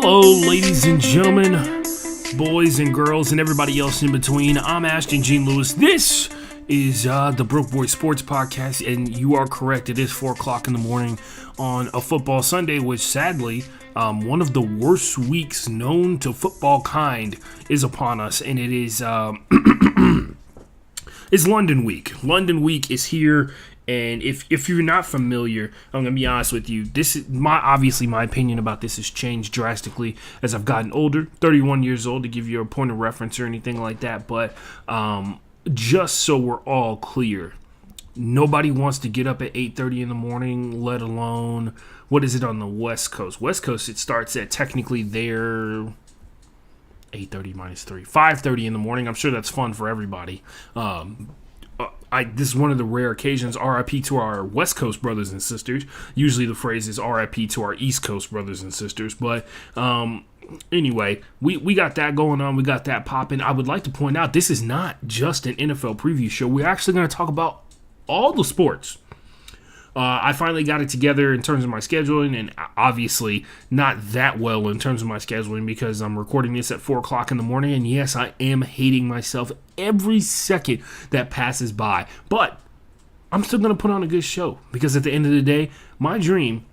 Hello, ladies and gentlemen, boys and girls, and everybody else in between. I'm Ashton Gene Lewis. This is the Broke Boy Sports Podcast, and you are correct. It is 4 o'clock in the morning on a football Sunday, which sadly, one of the worst weeks known to football kind is upon us, and it is it's London Week. London Week is here. And if you're not familiar, I'm going to be honest with you. This is my opinion about this has changed drastically as I've gotten older, 31 years old, to give you a point of reference or anything like that. But just so we're all clear, nobody wants to get up at 8:30 in the morning, let alone, what is it on the West Coast? West Coast, it starts at technically their 8:30 minus 3, 5:30 in the morning. I'm sure that's fun for everybody. This is one of the rare occasions, RIP to our West Coast brothers and sisters. Usually the phrase is RIP to our East Coast brothers and sisters. But anyway, we got that going on. We got that popping. I would like to point out, this is not just an NFL preview show. We're actually going to talk about all the sports. I finally got it together in terms of my scheduling, and obviously not that well in terms of my scheduling because I'm recording this at 4 o'clock in the morning, and yes, I am hating myself every second that passes by, but I'm still going to put on a good show because at the end of the day, my dream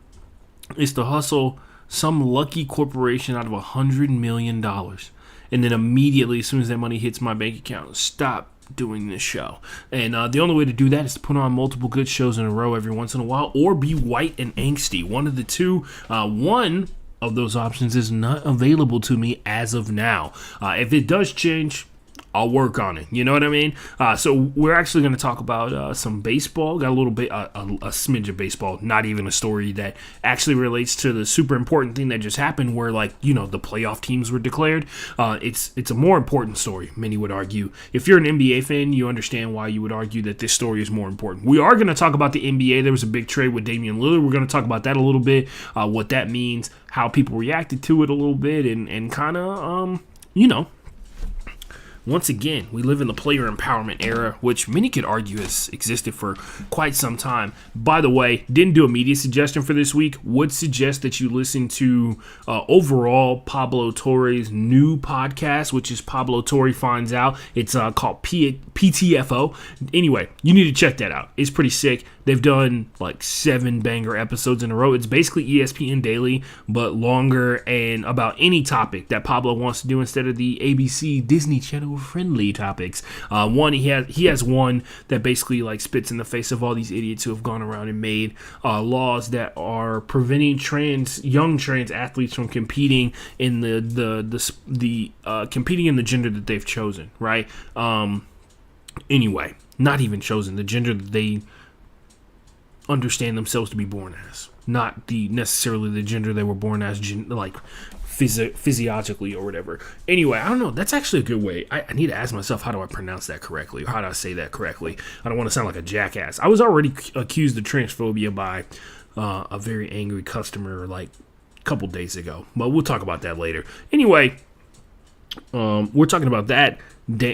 is to hustle some lucky corporation out of $100 million, and then immediately, as soon as that money hits my bank account, stop doing this show. And the only way to do that is to put on multiple good shows in a row every once in a while, or be white and angsty. One of the two. One of those options is not available to me as of now. If it does change, I'll work on it. You know what I mean? So we're actually going to talk about some baseball. Got a little bit, a smidge of baseball. Not even a story that actually relates to the super important thing that just happened where, like, the playoff teams were declared. It's a more important story, many would argue. If you're an NBA fan, you understand why you would argue that this story is more important. We are going to talk about the NBA. There was a big trade with Damian Lillard. We're going to talk about that a little bit, what that means, how people reacted to it a little bit, and kind of, once again, we live in the player empowerment era, which many could argue has existed for quite some time. By the way, didn't do a media suggestion for this week. Would suggest that you listen to overall Pablo Torre's new podcast, which is Pablo Torre Finds Out. It's called PTFO. Anyway, you need to check that out. It's pretty sick. They've done like 7 banger episodes in a row. It's basically ESPN Daily, but longer and about any topic that Pablo wants to do instead of the ABC Disney Channel friendly topics. He has one that basically like spits in the face of all these idiots who have gone around and made laws that are preventing young trans athletes from competing in competing in the gender that they've chosen, right? Anyway, not even chosen, the gender that they understand themselves to be born as, not necessarily the gender they were born as, physiologically or whatever. Anyway, I don't know. That's actually a good way. I need to ask myself, how do I pronounce that correctly? Or how do I say that correctly? I don't want to sound like a jackass. I was already accused of transphobia by a very angry customer like a couple days ago, but we'll talk about that later. Anyway, we're talking about that.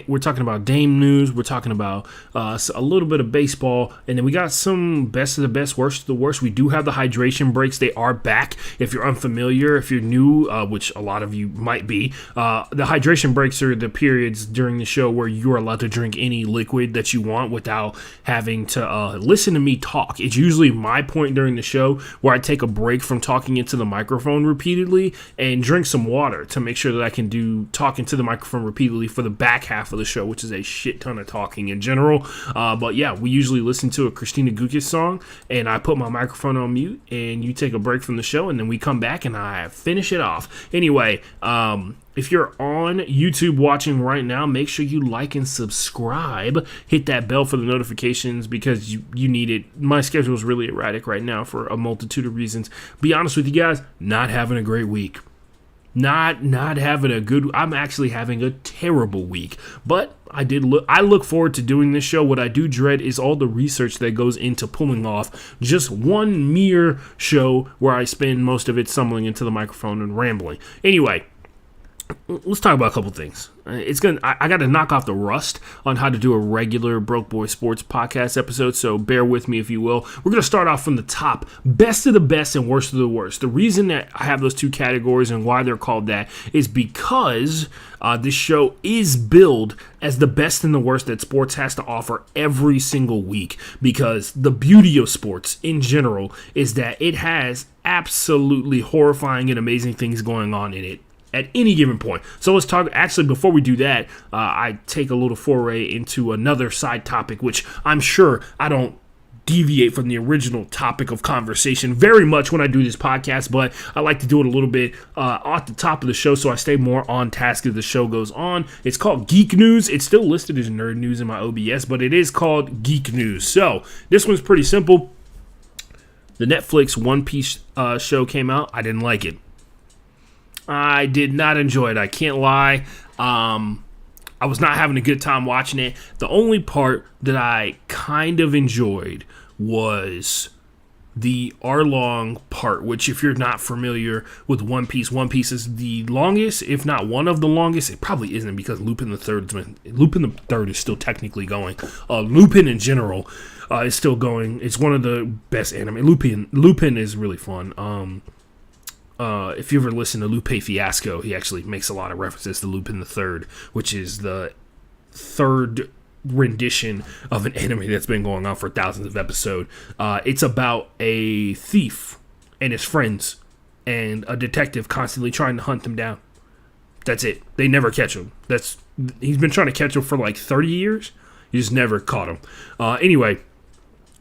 We're talking about Dame news. We're talking about a little bit of baseball. And then we got some best of the best, worst of the worst. We do have the hydration breaks. They are back. If you're unfamiliar, if you're new, which a lot of you might be, the hydration breaks are the periods during the show where you're allowed to drink any liquid that you want without having to listen to me talk. It's usually my point during the show where I take a break from talking into the microphone repeatedly and drink some water to make sure that I can do talking to the microphone repeatedly for the back half of the show, which is a shit ton of talking in general. But yeah, we usually listen to a Christina Gukic song, and I put my microphone on mute, and you take a break from the show, and then we come back, and I finish it off. Anyway, if you're on YouTube watching right now, make sure you like and subscribe. Hit that bell for the notifications because you need it. My schedule is really erratic right now for a multitude of reasons. Be honest with you guys, not having a great week. Not having a good. I'm actually having a terrible week. But I look forward to doing this show. What I do dread is all the research that goes into pulling off just one mere show where I spend most of it stumbling into the microphone and rambling. Anyway, let's talk about a couple things. I got to knock off the rust on how to do a regular Broke Boy Sports podcast episode, so bear with me if you will. We're going to start off from the top, best of the best and worst of the worst. The reason that I have those two categories and why they're called that is because this show is billed as the best and the worst that sports has to offer every single week, because the beauty of sports in general is that it has absolutely horrifying and amazing things going on in it at any given point. So let's talk. Actually, before we do that, I take a little foray into another side topic, which I'm sure I don't deviate from the original topic of conversation very much when I do this podcast, but I like to do it a little bit off the top of the show so I stay more on task as the show goes on. It's called Geek News. It's still listed as Nerd News in my OBS, but it is called Geek News. So this one's pretty simple. The Netflix One Piece show came out. I didn't like it. I did not enjoy it. I can't lie. I was not having a good time watching it. The only part that I kind of enjoyed was the hour-long part, which if you're not familiar with One Piece is the longest, if not one of the longest. It probably isn't, because Lupin the Third is still technically going. Lupin in general is still going. It's one of the best anime. Lupin is really fun. If you ever listen to Lupe Fiasco, he actually makes a lot of references to Lupin the Third, which is the third rendition of an anime that's been going on for thousands of episodes. It's about a thief and his friends and a detective constantly trying to hunt them down. That's it. They never catch him. He's been trying to catch him for like 30 years. He just never caught him. Anyway,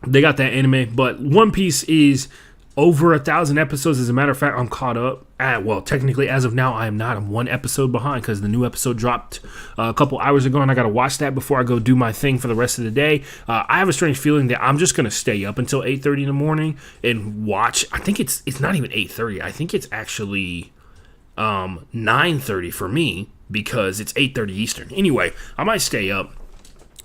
they got that anime, but One Piece is over 1,000 episodes. As a matter of fact, I'm caught up. Well, technically, as of now, I am not. I'm one episode behind because the new episode dropped a couple hours ago, and I got to watch that before I go do my thing for the rest of the day. I have a strange feeling that I'm just going to stay up until 8:30 in the morning and watch. I think it's not even 8:30. I think it's actually 9:30 for me, because it's 8:30 Eastern. Anyway, I might stay up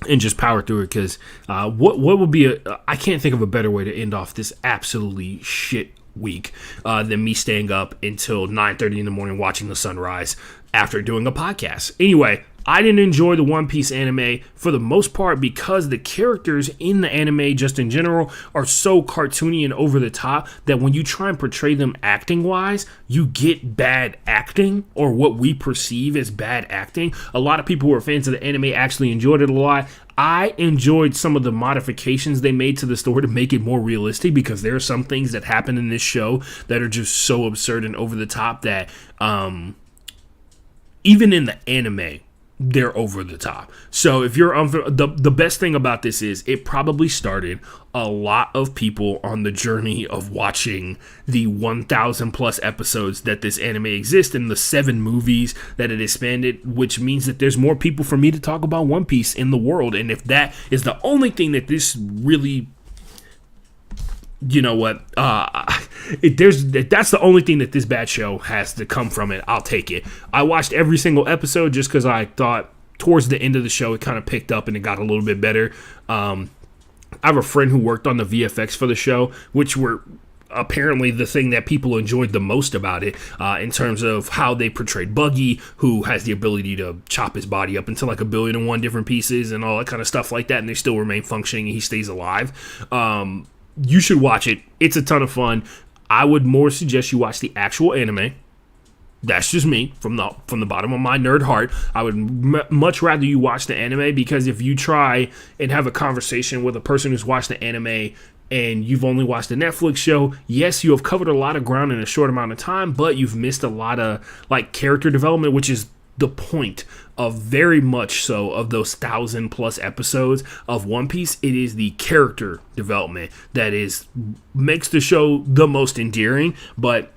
and just power through it, because what would be I can't think of a better way to end off this absolutely shit week than me staying up until 9:30 in the morning watching the sunrise after doing a podcast. Anyway, I didn't enjoy the One Piece anime for the most part because the characters in the anime, just in general, are so cartoony and over the top that when you try and portray them acting wise, you get bad acting, or what we perceive as bad acting. A lot of people who are fans of the anime actually enjoyed it a lot. I enjoyed some of the modifications they made to the story to make it more realistic, because there are some things that happen in this show that are just so absurd and over the top that even in the anime, they're over the top. So if you're the best thing about this is it probably started a lot of people on the journey of watching the 1,000 plus episodes that this anime exists and the 7 movies that it expanded, which means that there's more people for me to talk about One Piece in the world. And if that is the only thing that this really, you know what, that's the only thing that this bad show has to come from it, I'll take it. I watched every single episode just because I thought towards the end of the show it kind of picked up and it got a little bit better. I have a friend who worked on the VFX for the show, which were apparently the thing that people enjoyed the most about it, in terms of how they portrayed Buggy, who has the ability to chop his body up into like 1,000,000,001 different pieces and all that kind of stuff like that, and they still remain functioning and he stays alive. You should watch it. It's a ton of fun. I would more suggest you watch the actual anime. That's just me, from the bottom of my nerd heart. I would much rather you watch the anime, because if you try and have a conversation with a person who's watched the anime and you've only watched the Netflix show, yes, you have covered a lot of ground in a short amount of time, but you've missed a lot of like character development, which is the point of very much so of those 1,000 plus episodes of One Piece. It is the character development that makes the show the most endearing, but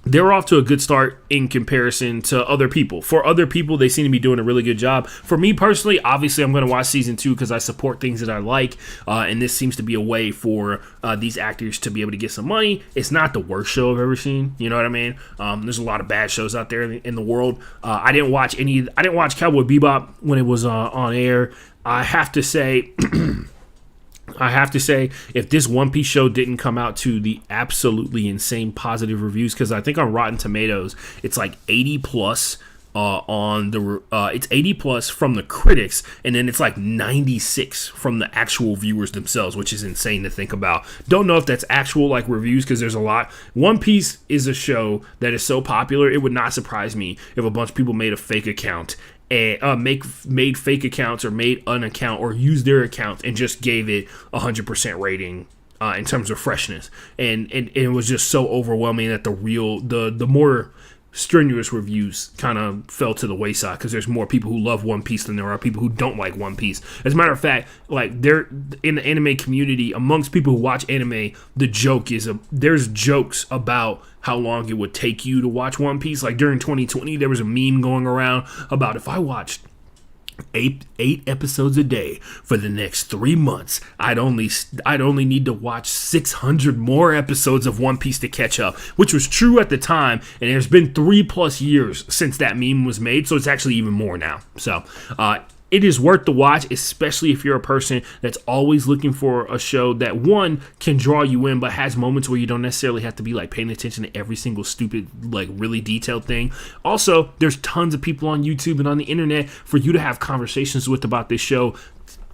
they're off to a good start in comparison to other people. For other people, they seem to be doing a really good job. For me personally, obviously, I'm going to watch season 2 because I support things that I like, and this seems to be a way for these actors to be able to get some money. It's not the worst show I've ever seen. You know what I mean? There's a lot of bad shows out there in the world. I didn't watch Cowboy Bebop when it was on air. I have to say, if this One Piece show didn't come out to the absolutely insane positive reviews, because I think on Rotten Tomatoes, it's like 80 plus on the it's 80 plus from the critics, and then it's like 96 from the actual viewers themselves, which is insane to think about. Don't know if that's actual like reviews, because there's a lot. One Piece is a show that is so popular, it would not surprise me if a bunch of people made a fake account and made fake accounts or made an account or used their account and just gave it 100% rating in terms of freshness, and it was just so overwhelming that the more strenuous reviews kind of fell to the wayside, because there's more people who love One Piece than there are people who don't like One Piece. As a matter of fact, like, they're in the anime community, amongst people who watch anime, the joke is there's jokes about how long it would take you to watch One Piece. Like during 2020, there was a meme going around about, if I watched eight episodes a day for the next 3 months, I'd only need to watch 600 more episodes of One Piece to catch up, which was true at the time, and there's been 3+ years since that meme was made, so it's actually even more now. So it is worth the watch, especially if you're a person that's always looking for a show that, one, can draw you in, but has moments where you don't necessarily have to be like paying attention to every single stupid, like really detailed thing. Also, there's tons of people on YouTube and on the internet for you to have conversations with about this show.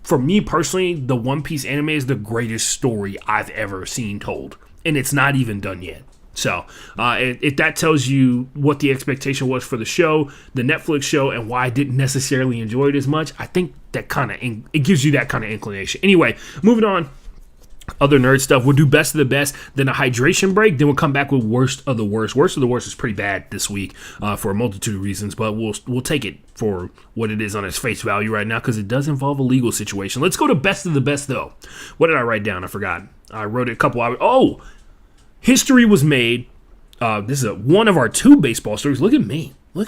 For me personally, the One Piece anime is the greatest story I've ever seen told, and it's not even done yet. So, if that tells you what the expectation was for the show, the Netflix show, and why I didn't necessarily enjoy it as much, I think that it gives you that kind of inclination. Anyway, moving on. Other nerd stuff. We'll do best of the best, then a hydration break, then we'll come back with worst of the worst. Worst of the worst is pretty bad this week for a multitude of reasons, but we'll take it for what it is on its face value right now, because it does involve a legal situation. Let's go to best of the best, though. What did I write down? I forgot. I wrote it a couple hours. Oh! History was made. This is one of our 2 baseball stories. Look at me. I'm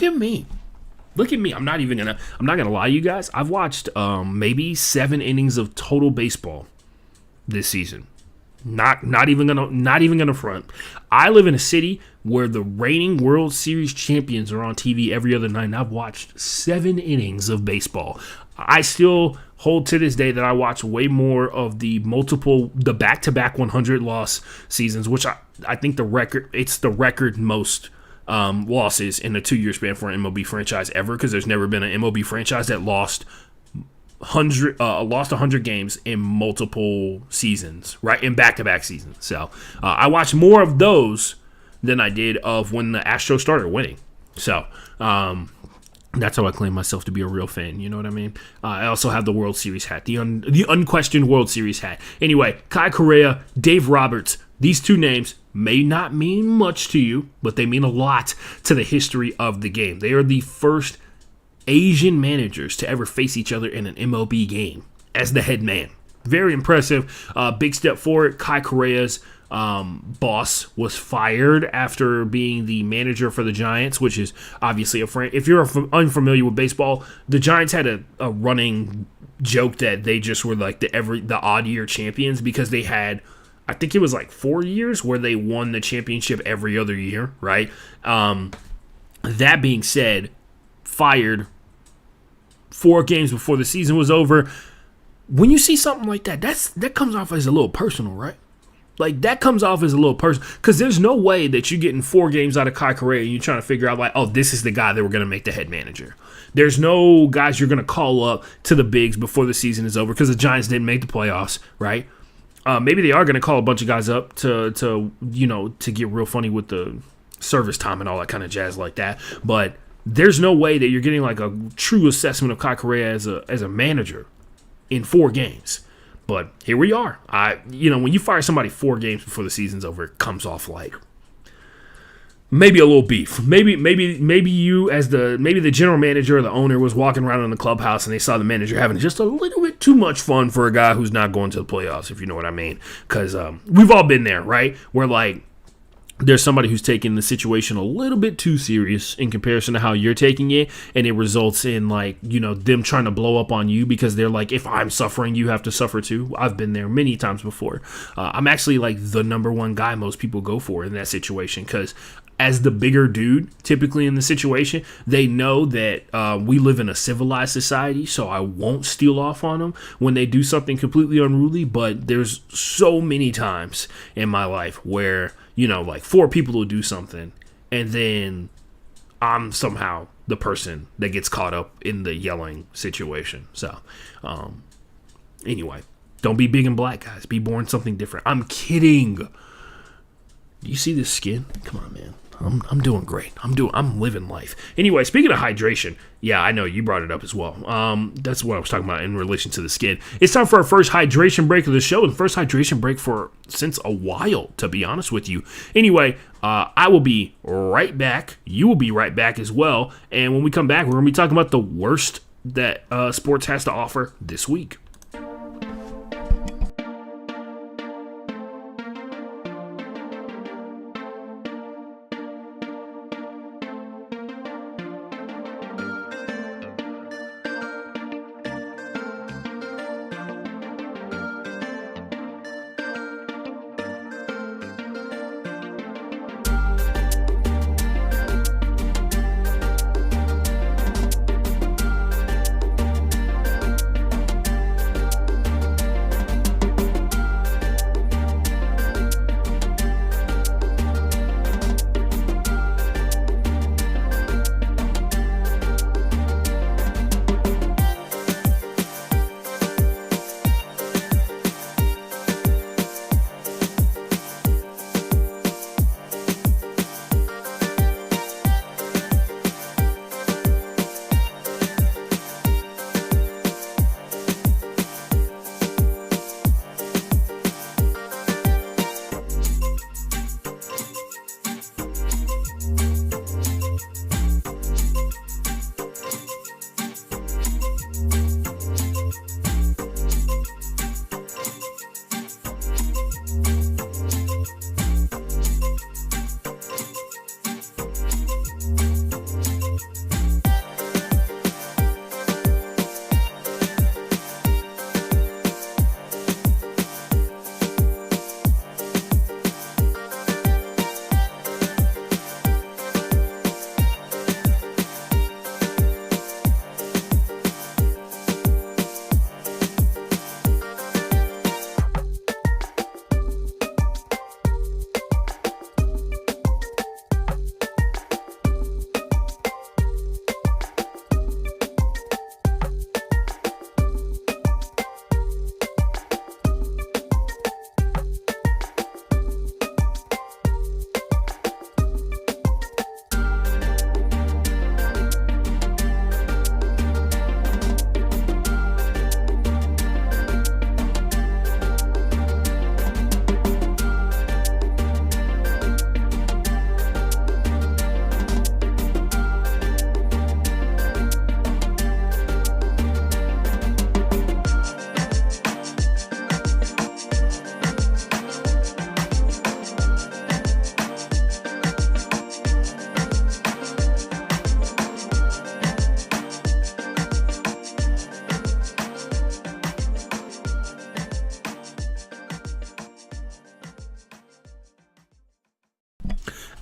not gonna lie to you guys. I've watched maybe 7 innings of total baseball this season. Not even gonna front. I live in a city where the reigning World Series champions are on TV every other night, and I've watched 7 innings of baseball. I still hold to this day that I watch way more of the back-to-back 100-loss seasons, which I think it's the record most losses in a 2-year span for an MLB franchise ever, because there's never been an MLB franchise that lost 100 games in multiple seasons, right, in back-to-back seasons. So I watched more of those than I did of when the Astros started winning. So that's how I claim myself to be a real fan. You know what I mean? I also have the World Series hat, the unquestioned World Series hat. Anyway, Kai Correa, Dave Roberts, these 2 names may not mean much to you, but they mean a lot to the history of the game. They are the first Asian managers to ever face each other in an MLB game as the head man. Very impressive. Big step forward. Kai Correa's boss was fired after being the manager for the Giants, which is obviously if you're unfamiliar with baseball, the Giants had a running joke that they just were like the odd year champions, because they had, I think it was like 4 years where they won the championship every other year, right? That being said, fired 4 games before the season was over. When you see something like that, that comes off as a little personal, right? Like, that comes off as a little personal, because there's no way that you're getting 4 games out of Kai Correa and you're trying to figure out, like, oh, this is the guy that we're going to make the head manager. There's no guys you're going to call up to the bigs before the season is over, because the Giants didn't make the playoffs, right? Maybe they are going to call a bunch of guys up to get real funny with the service time and all that kind of jazz like that. But there's no way that you're getting like a true assessment of Kai Correa as a manager in 4 games. But here we are. When you fire somebody 4 games before the season's over, it comes off like maybe a little beef. Maybe you as the general manager or the owner was walking around in the clubhouse and they saw the manager having just a little bit too much fun for a guy who's not going to the playoffs, if you know what I mean. Because we've all been there, right? Where like there's somebody who's taking the situation a little bit too serious in comparison to how you're taking it, and it results in them trying to blow up on you because they're like, if I'm suffering, you have to suffer too. I've been there many times before. I'm actually like the number one guy most people go for in that situation, because as the bigger dude, typically in the situation, they know that we live in a civilized society, so I won't steal off on them when they do something completely unruly. But there's so many times in my life where, like 4 people will do something, and then I'm somehow the person that gets caught up in the yelling situation. So, anyway, don't be big and black, guys. Be born something different. I'm kidding. Do you see this skin? Come on, man. I'm doing great. I'm living life. Anyway, speaking of hydration, yeah, I know you brought it up as well. That's what I was talking about in relation to the skin. It's time for our first hydration break of the show, and first hydration break since a while, to be honest with you. Anyway, I will be right back. You will be right back as well. And when we come back, we're going to be talking about the worst that sports has to offer this week.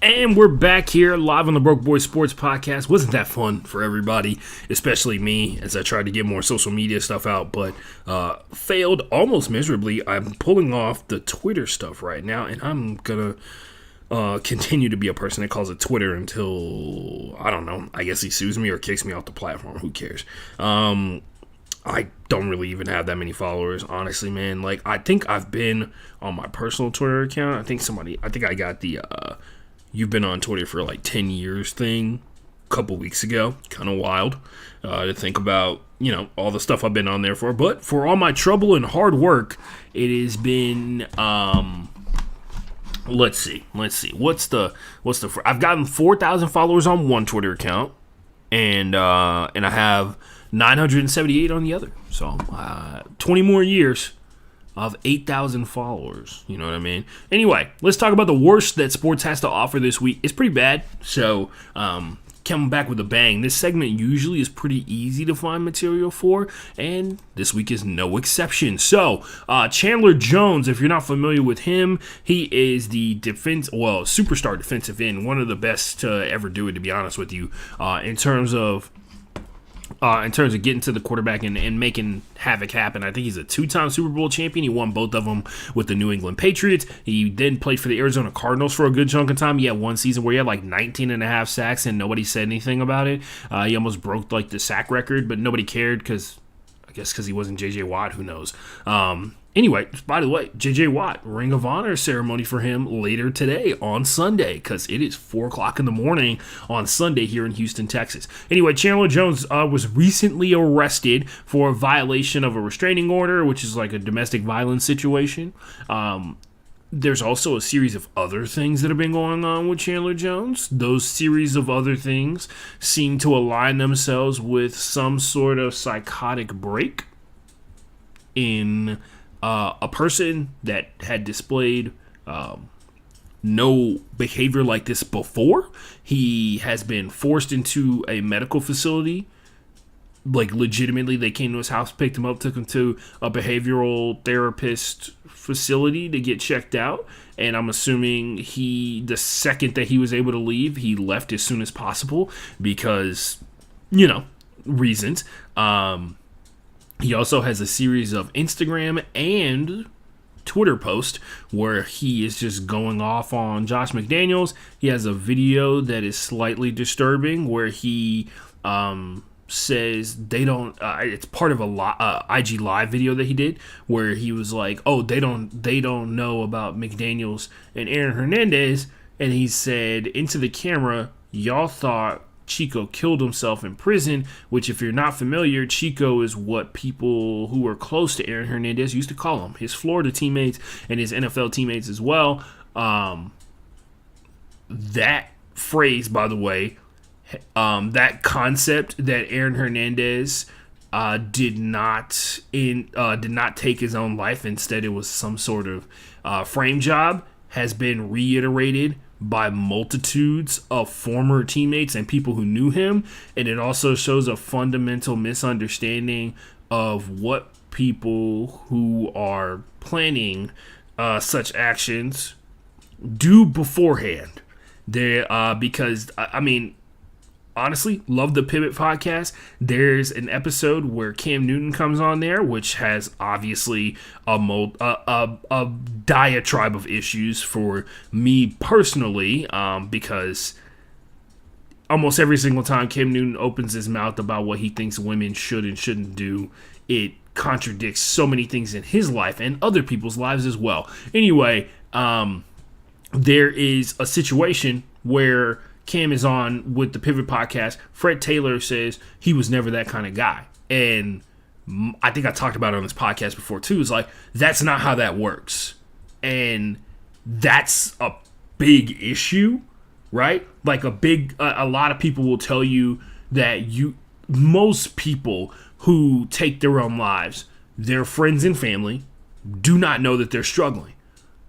And we're back here live on the Broke Boys Sports Podcast. Wasn't that fun for everybody, especially me, as I tried to get more social media stuff out, but failed almost miserably. I'm pulling off the Twitter stuff right now, and I'm going to continue to be a person that calls it Twitter until, I don't know, I guess he sues me or kicks me off the platform. Who cares? I don't really even have that many followers, honestly, man. Like, I think I've been on my personal Twitter account. I think I got the you've been on Twitter for like 10 years thing a couple weeks ago. Kind of wild to think about, all the stuff I've been on there for. But for all my trouble and hard work, it has been, let's see. I've gotten 4,000 followers on one Twitter account, and I have 978 on the other. So 20 more years of 8,000 followers. You know what I mean? Anyway, let's talk about the worst that sports has to offer this week. It's pretty bad. So coming back with a bang. This segment usually is pretty easy to find material for, and this week is no exception. So Chandler Jones, if you're not familiar with him, he is the superstar defensive end, one of the best to ever do it, to be honest with you, in terms of in terms of getting to the quarterback and making havoc happen. I think he's a 2-time Super Bowl champion. He won both of them with the New England Patriots. He then played for the Arizona Cardinals for a good chunk of time. He had one season where he had like 19 and a half sacks and nobody said anything about it. He almost broke like the sack record, but nobody cared because he wasn't J.J. Watt. Who knows? Anyway, by the way, J.J. Watt, Ring of Honor ceremony for him later today on Sunday, because it is 4 o'clock in the morning on Sunday here in Houston, Texas. Anyway, Chandler Jones was recently arrested for a violation of a restraining order, which is like a domestic violence situation. There's also a series of other things that have been going on with Chandler Jones. Those series of other things seem to align themselves with some sort of psychotic break in a person that had displayed no behavior like this before. He has been forced into a medical facility. Like, legitimately, they came to his house, picked him up, took him to a behavioral therapist facility to get checked out. And I'm assuming the second that he was able to leave, he left as soon as possible because, reasons. He also has a series of Instagram and Twitter posts where he is just going off on Josh McDaniels. He has a video that is slightly disturbing where he says they don't. It's part of a IG Live video that he did where he was like, "Oh, they don't know about McDaniels and Aaron Hernandez," and he said into the camera, "Y'all thought Chico killed himself in prison," which, if you're not familiar, Chico is what people who were close to Aaron Hernandez used to call him. His Florida teammates and his NFL teammates as well. That phrase, by the way, that concept that Aaron Hernandez did not take his own life, instead it was some sort of frame job, has been reiterated by multitudes of former teammates and people who knew him, and it also shows a fundamental misunderstanding of what people who are planning such actions do beforehand. Because honestly, love the Pivot podcast. There's an episode where Cam Newton comes on there, which has obviously a diatribe of issues for me personally, because almost every single time Cam Newton opens his mouth about what he thinks women should and shouldn't do, it contradicts so many things in his life and other people's lives as well. Anyway, there is a situation where Cam is on with the Pivot podcast. Fred Taylor says he was never that kind of guy. And I think I talked about it on this podcast before too. It's like, that's not how that works. And that's a big issue, right? Like a lot of people will tell you that most people who take their own lives, their friends and family, do not know that they're struggling.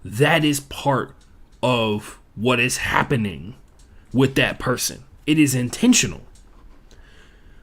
That is part of what is happening with that person. It is intentional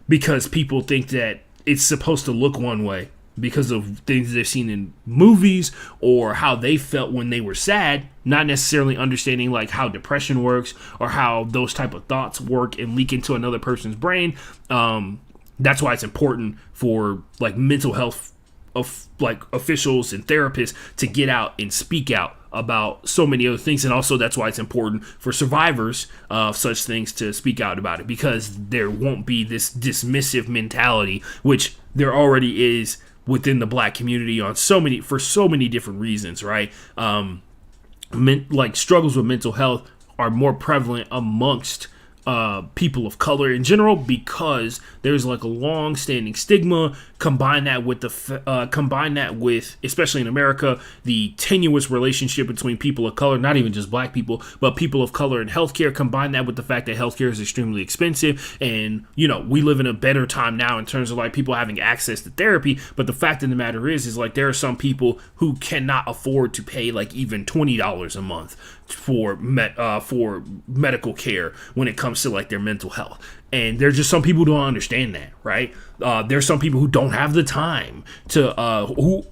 because people think that it's supposed to look one way because of things they've seen in movies or how they felt when they were sad, not necessarily understanding like how depression works or how those type of thoughts work and leak into another person's brain. That's why it's important for like mental health of like officials and therapists to get out and speak out about so many other things. And also that's why it's important for survivors of such things to speak out about it, because there won't be this dismissive mentality, which there already is within the black community for so many different reasons, right? Like struggles with mental health are more prevalent amongst people of color in general because there's like a long-standing stigma. Combine that with especially in America, the tenuous relationship between people of color, not even just black people, but people of color in healthcare. Combine that with the fact that healthcare is extremely expensive, and we live in a better time now in terms of like people having access to therapy. But the fact of the matter is like there are some people who cannot afford to pay like even $20 a month for medical care when it comes to like their mental health. And there's just some people who don't understand that, right? There's some people who don't have the time to,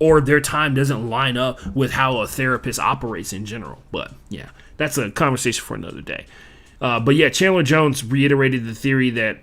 or their time doesn't line up with how a therapist operates in general. But yeah, that's a conversation for another day. But yeah, Chandler Jones reiterated the theory that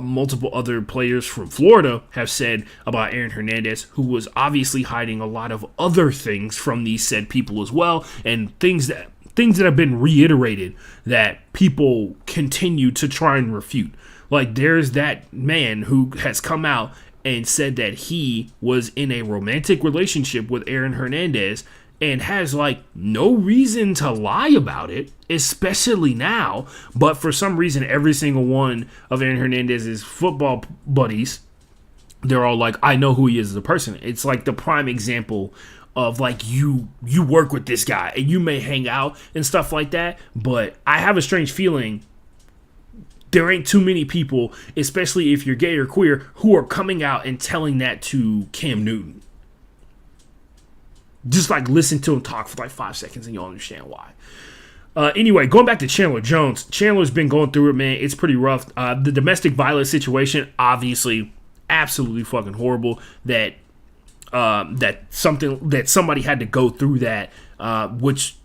multiple other players from Florida have said about Aaron Hernandez, who was obviously hiding a lot of other things from these said people as well, and things that have been reiterated that people continue to try and refute. Like, there's that man who has come out and said that he was in a romantic relationship with Aaron Hernandez and has, like, no reason to lie about it, especially now. But for some reason, every single one of Aaron Hernandez's football buddies, they're all like, I know who he is as a person. It's like the prime example of, like, you work with this guy and you may hang out and stuff like that. But I have a strange feeling there ain't too many people, especially if you're gay or queer, who are coming out and telling that to Cam Newton. Just, like, listen to him talk for like 5 seconds and you'll understand why. Anyway, going back to Chandler Jones. Chandler's been going through it, man. It's pretty rough. The domestic violence situation, obviously, absolutely fucking horrible. That somebody had to go through that, which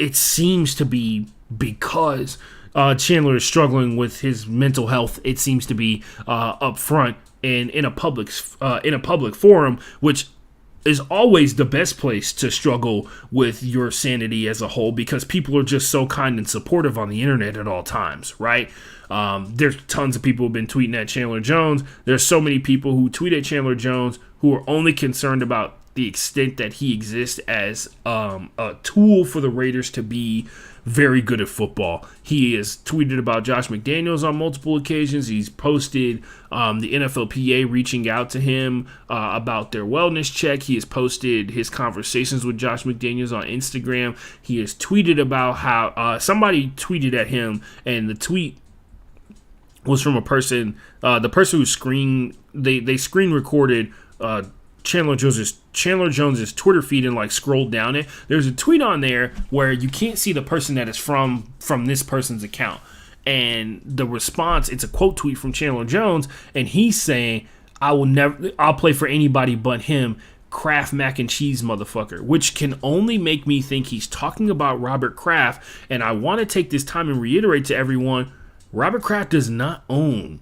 it seems to be because Chandler is struggling with his mental health. It seems to be up front and in a public forum, which is always the best place to struggle with your sanity as a whole, because people are just so kind and supportive on the internet at all times, right? There's tons of people who have been tweeting at Chandler Jones. There's so many people who tweet at Chandler Jones who are only concerned about the extent that he exists as a tool for the Raiders to be very good at football. He has tweeted about Josh McDaniels on multiple occasions. He's posted the NFLPA reaching out to him about their wellness check. He has posted his conversations with Josh McDaniels on Instagram. He has tweeted about how somebody tweeted at him, and the tweet was from a person, the person who they screen recorded Chandler Jones's Twitter feed and, like, scrolled down it. There's a tweet on there where you can't see the person that is from this person's account. And the response, it's a quote tweet from Chandler Jones, and he's saying, I'll play for anybody but him, Kraft mac and cheese motherfucker, which can only make me think he's talking about Robert Kraft. And I want to take this time and reiterate to everyone, Robert Kraft does not own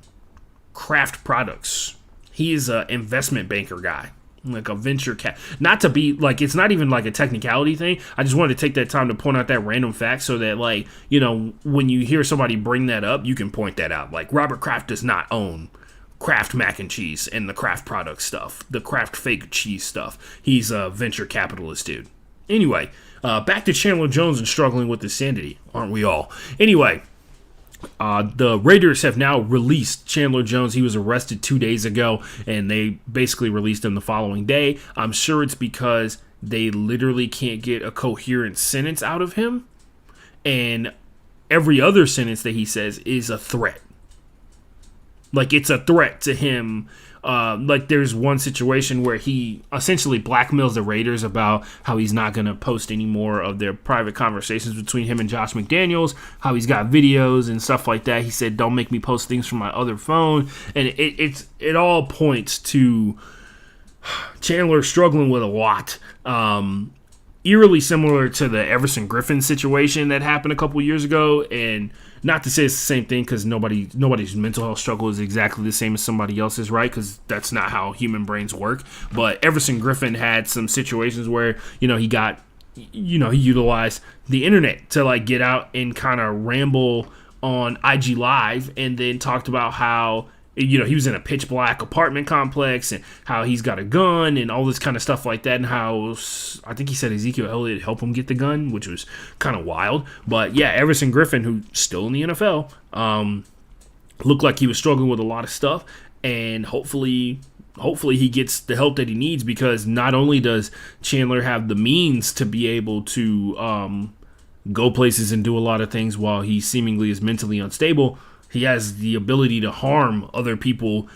Kraft products. He is an investment banker guy, like a venture cap. Not to be like, it's not even like a technicality thing. I just wanted to take that time to point out that random fact so that, like, you know, when you hear somebody bring that up, you can point that out. Like, Robert Kraft does not own Kraft mac and cheese and the Kraft product stuff, the Kraft fake cheese stuff. He's a venture capitalist dude. Anyway, back to Chandler Jones and struggling with his sanity, aren't we all? Anyway, the Raiders have now released Chandler Jones. He was arrested 2 days ago, and they basically released him the following day. I'm sure it's because they literally can't get a coherent sentence out of him, and every other sentence that he says is a threat. Like, it's a threat to him. Like, there's one situation where he essentially blackmails the Raiders about how he's not going to post any more of their private conversations between him and Josh McDaniels, how he's got videos and stuff like that. He said, don't make me post things from my other phone. And it all points to Chandler struggling with a lot. Eerily similar to the Everson Griffin situation that happened a couple years ago. And not to say it's the same thing, because nobody's mental health struggle is exactly the same as somebody else's, right? Because that's not how human brains work. But Everson Griffin had some situations where, he utilized the internet to, like, get out and kind of ramble on IG Live, and then talked about how, he was in a pitch black apartment complex and how he's got a gun and all this kind of stuff like that, and how I think he said Ezekiel Elliott helped him get the gun, which was kind of wild. But yeah, Everson Griffin, who's still in the NFL, looked like he was struggling with a lot of stuff, and hopefully he gets the help that he needs, because not only does Chandler have the means to be able to go places and do a lot of things while he seemingly is mentally unstable, he has the ability to harm other people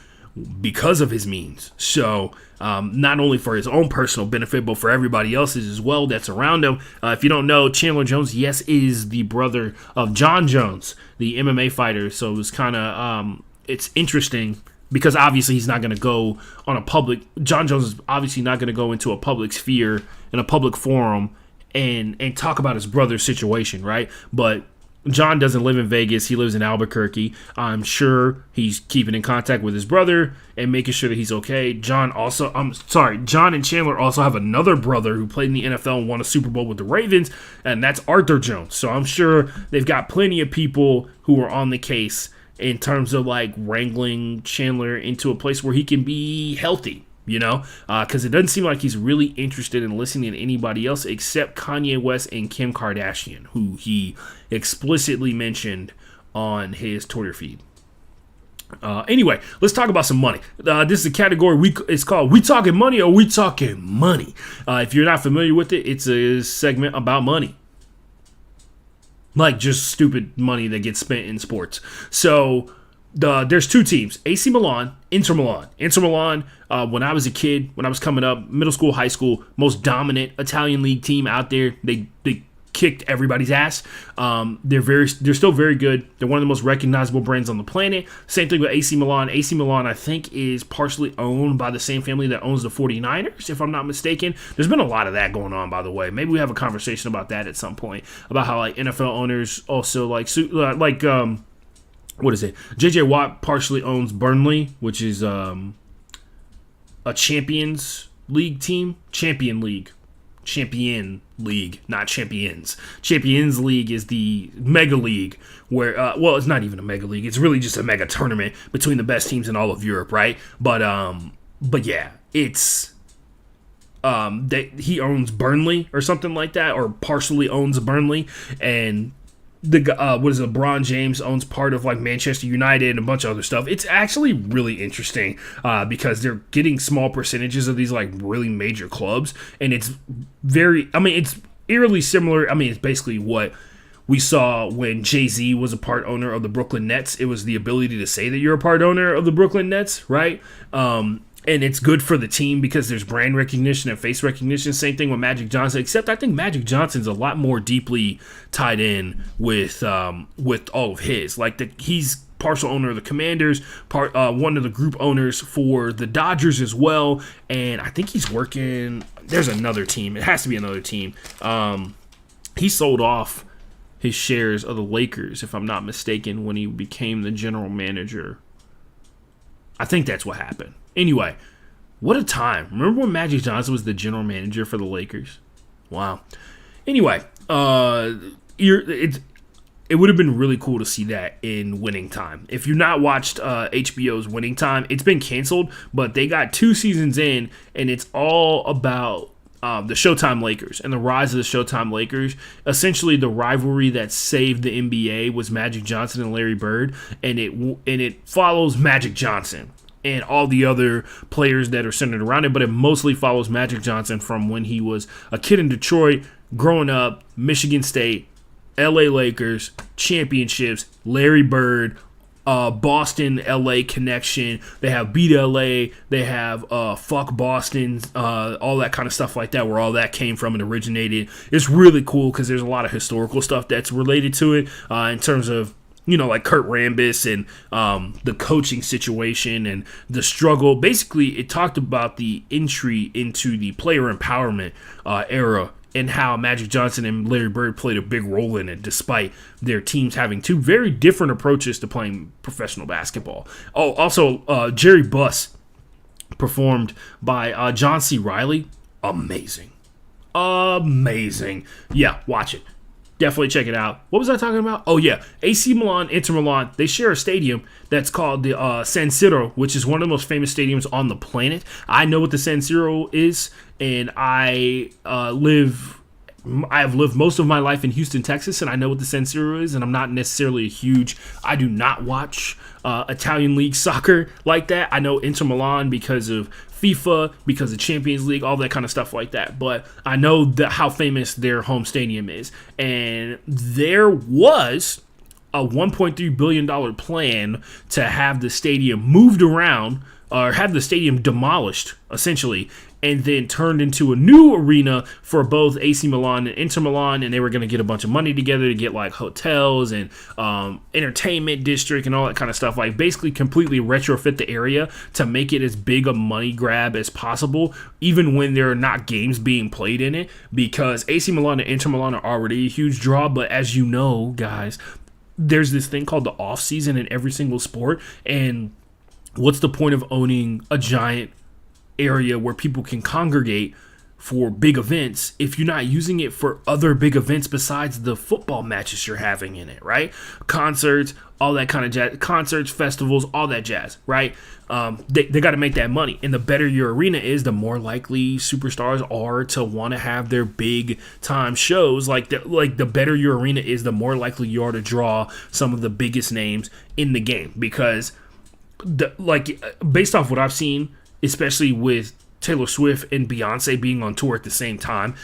because of his means. So not only for his own personal benefit, but for everybody else's as well that's around him. If you don't know, Chandler Jones, yes, is the brother of John Jones, the MMA fighter. So it was kind of, it's interesting because obviously he's not going to go on a public, John Jones is obviously not going to go into a public sphere in a public forum and talk about his brother's situation, right? But John doesn't live in Vegas. He lives in Albuquerque. I'm sure he's keeping in contact with his brother and making sure that he's okay. John and Chandler also have another brother who played in the NFL and won a Super Bowl with the Ravens, and that's Arthur Jones. So I'm sure they've got plenty of people who are on the case in terms of like wrangling Chandler into a place where he can be healthy. Because it doesn't seem like he's really interested in listening to anybody else except Kanye West and Kim Kardashian, who he explicitly mentioned on his Twitter feed. Anyway, let's talk about some money. This is a category it's called We Talking Money or We Talking Money. If you're not familiar with it, it's a segment about money. Like just stupid money that gets spent in sports. So there's two teams, AC Milan, Inter Milan. Inter Milan, when I was a kid, when I was coming up, middle school, high school, most dominant Italian league team out there. They kicked everybody's ass. They're still very good. They're one of the most recognizable brands on the planet. Same thing with AC Milan. AC Milan, I think, is partially owned by the same family that owns the 49ers, if I'm not mistaken. There's been a lot of that going on, by the way. Maybe we have a conversation about that at some point, about how like NFL owners also what is it? J.J. Watt partially owns Burnley, which is a Champions League team. Champion League, not Champions. Champions League is the mega league where, it's not even a mega league. It's really just a mega tournament between the best teams in all of Europe, right? But yeah, it's he owns Burnley or something like that, or partially owns Burnley, and LeBron James owns part of like Manchester United and a bunch of other stuff. It's actually really interesting because they're getting small percentages of these like really major clubs, and it's eerily similar. It's basically what we saw when Jay-Z was a part owner of the Brooklyn Nets. It was the ability to say that you're a part owner of the Brooklyn Nets, right? And it's good for the team because there's brand recognition and face recognition. Same thing with Magic Johnson, except I think Magic Johnson's a lot more deeply tied in with all of his. Like he's partial owner of the Commanders, one of the group owners for the Dodgers as well. And I think he's working. There's another team. It has to be another team. He sold off his shares of the Lakers, if I'm not mistaken, when he became the general manager. I think that's what happened. Anyway, what a time. Remember when Magic Johnson was the general manager for the Lakers? Wow. Anyway, it would have been really cool to see that in Winning Time. If you've not watched HBO's Winning Time, it's been canceled, but they got 2 seasons in, and it's all about the Showtime Lakers and the rise of the Showtime Lakers. Essentially, the rivalry that saved the NBA was Magic Johnson and Larry Bird, and it follows Magic Johnson and all the other players that are centered around it, but it mostly follows Magic Johnson from when he was a kid in Detroit, growing up, Michigan State, LA Lakers, championships, Larry Bird, Boston, LA connection. They have Beat LA. They have Fuck Boston, all that kind of stuff like that, where all that came from and originated. It's really cool because there's a lot of historical stuff that's related to it in terms of, like Kurt Rambis and the coaching situation and the struggle. Basically, it talked about the entry into the player empowerment era and how Magic Johnson and Larry Bird played a big role in it, despite their teams having 2 very different approaches to playing professional basketball. Oh, also, Jerry Buss, performed by John C. Reilly. Amazing. Yeah, watch it. Definitely check it out. What was I talking about? Oh, yeah. AC Milan, Inter Milan, they share a stadium that's called the San Siro, which is one of the most famous stadiums on the planet. I know what the San Siro is, and I have lived most of my life in Houston, Texas, and I know what the San Siro is, and I'm not necessarily I do not watch Italian League soccer like that. I know Inter Milan because of FIFA, because of Champions League, all that kind of stuff like that. But I know how famous their home stadium is. And there was a $1.3 billion plan to have the stadium moved around, or have the stadium demolished, essentially, and then turned into a new arena for both AC Milan and Inter Milan, and they were going to get a bunch of money together to get like hotels and entertainment district and all that kind of stuff, like basically completely retrofit the area to make it as big a money grab as possible, even when there are not games being played in it, because AC Milan and Inter Milan are already a huge draw. But as you know, guys, there's this thing called the off season in every single sport, and what's the point of owning a giant area where people can congregate for big events if you're not using it for other big events besides the football matches you're having in it, right? Concerts, all that kind of jazz, concerts, festivals, all that jazz, right? They got to make that money, and the better your arena is, the more likely superstars are to want to have their big time shows. Like the better your arena is, the more likely you are to draw some of the biggest names in the game, because based off what I've seen, especially with Taylor Swift and Beyonce being on tour at the same time,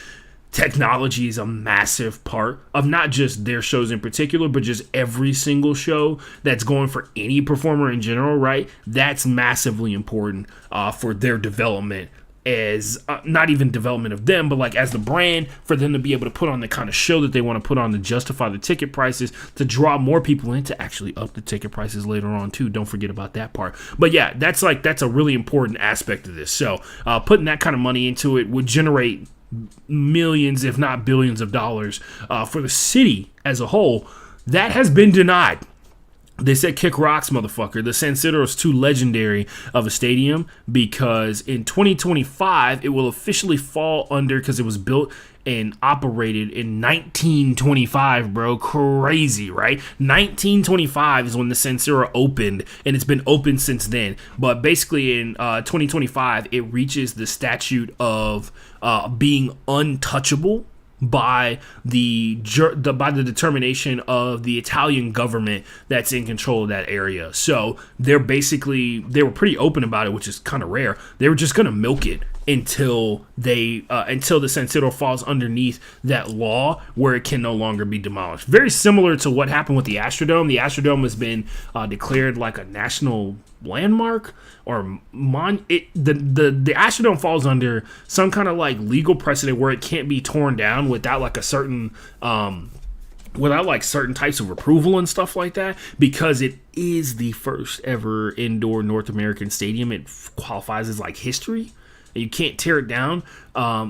technology is a massive part of not just their shows in particular, but just every single show that's going for any performer in general, right? That's massively important for their development, as not even development of them, but like as the brand, for them to be able to put on the kind of show that they want to put on to justify the ticket prices, to draw more people in, to actually up the ticket prices later on too. Don't forget about that part. But yeah, that's a really important aspect of this. So putting that kind of money into it would generate millions, if not billions of dollars for the city as a whole. That has been denied. They said kick rocks, motherfucker. The San Siro is too legendary of a stadium, because in 2025 it will officially fall under, because it was built and operated in 1925, bro. Crazy, right? 1925 is when the San Siro opened, and it's been open since then. But basically in 2025 it reaches the statute of being untouchable by the determination of the Italian government that's in control of that area. So they were pretty open about it, which is kind of rare. They were just gonna milk it until the San Siro falls underneath that law where it can no longer be demolished. Very similar to what happened with the Astrodome. The Astrodome has been declared like a national landmark, or the Ashton falls under some kind of like legal precedent where it can't be torn down without like a certain certain types of approval and stuff like that, because it is the first ever indoor North American stadium. It qualifies as like history, and you can't tear it down.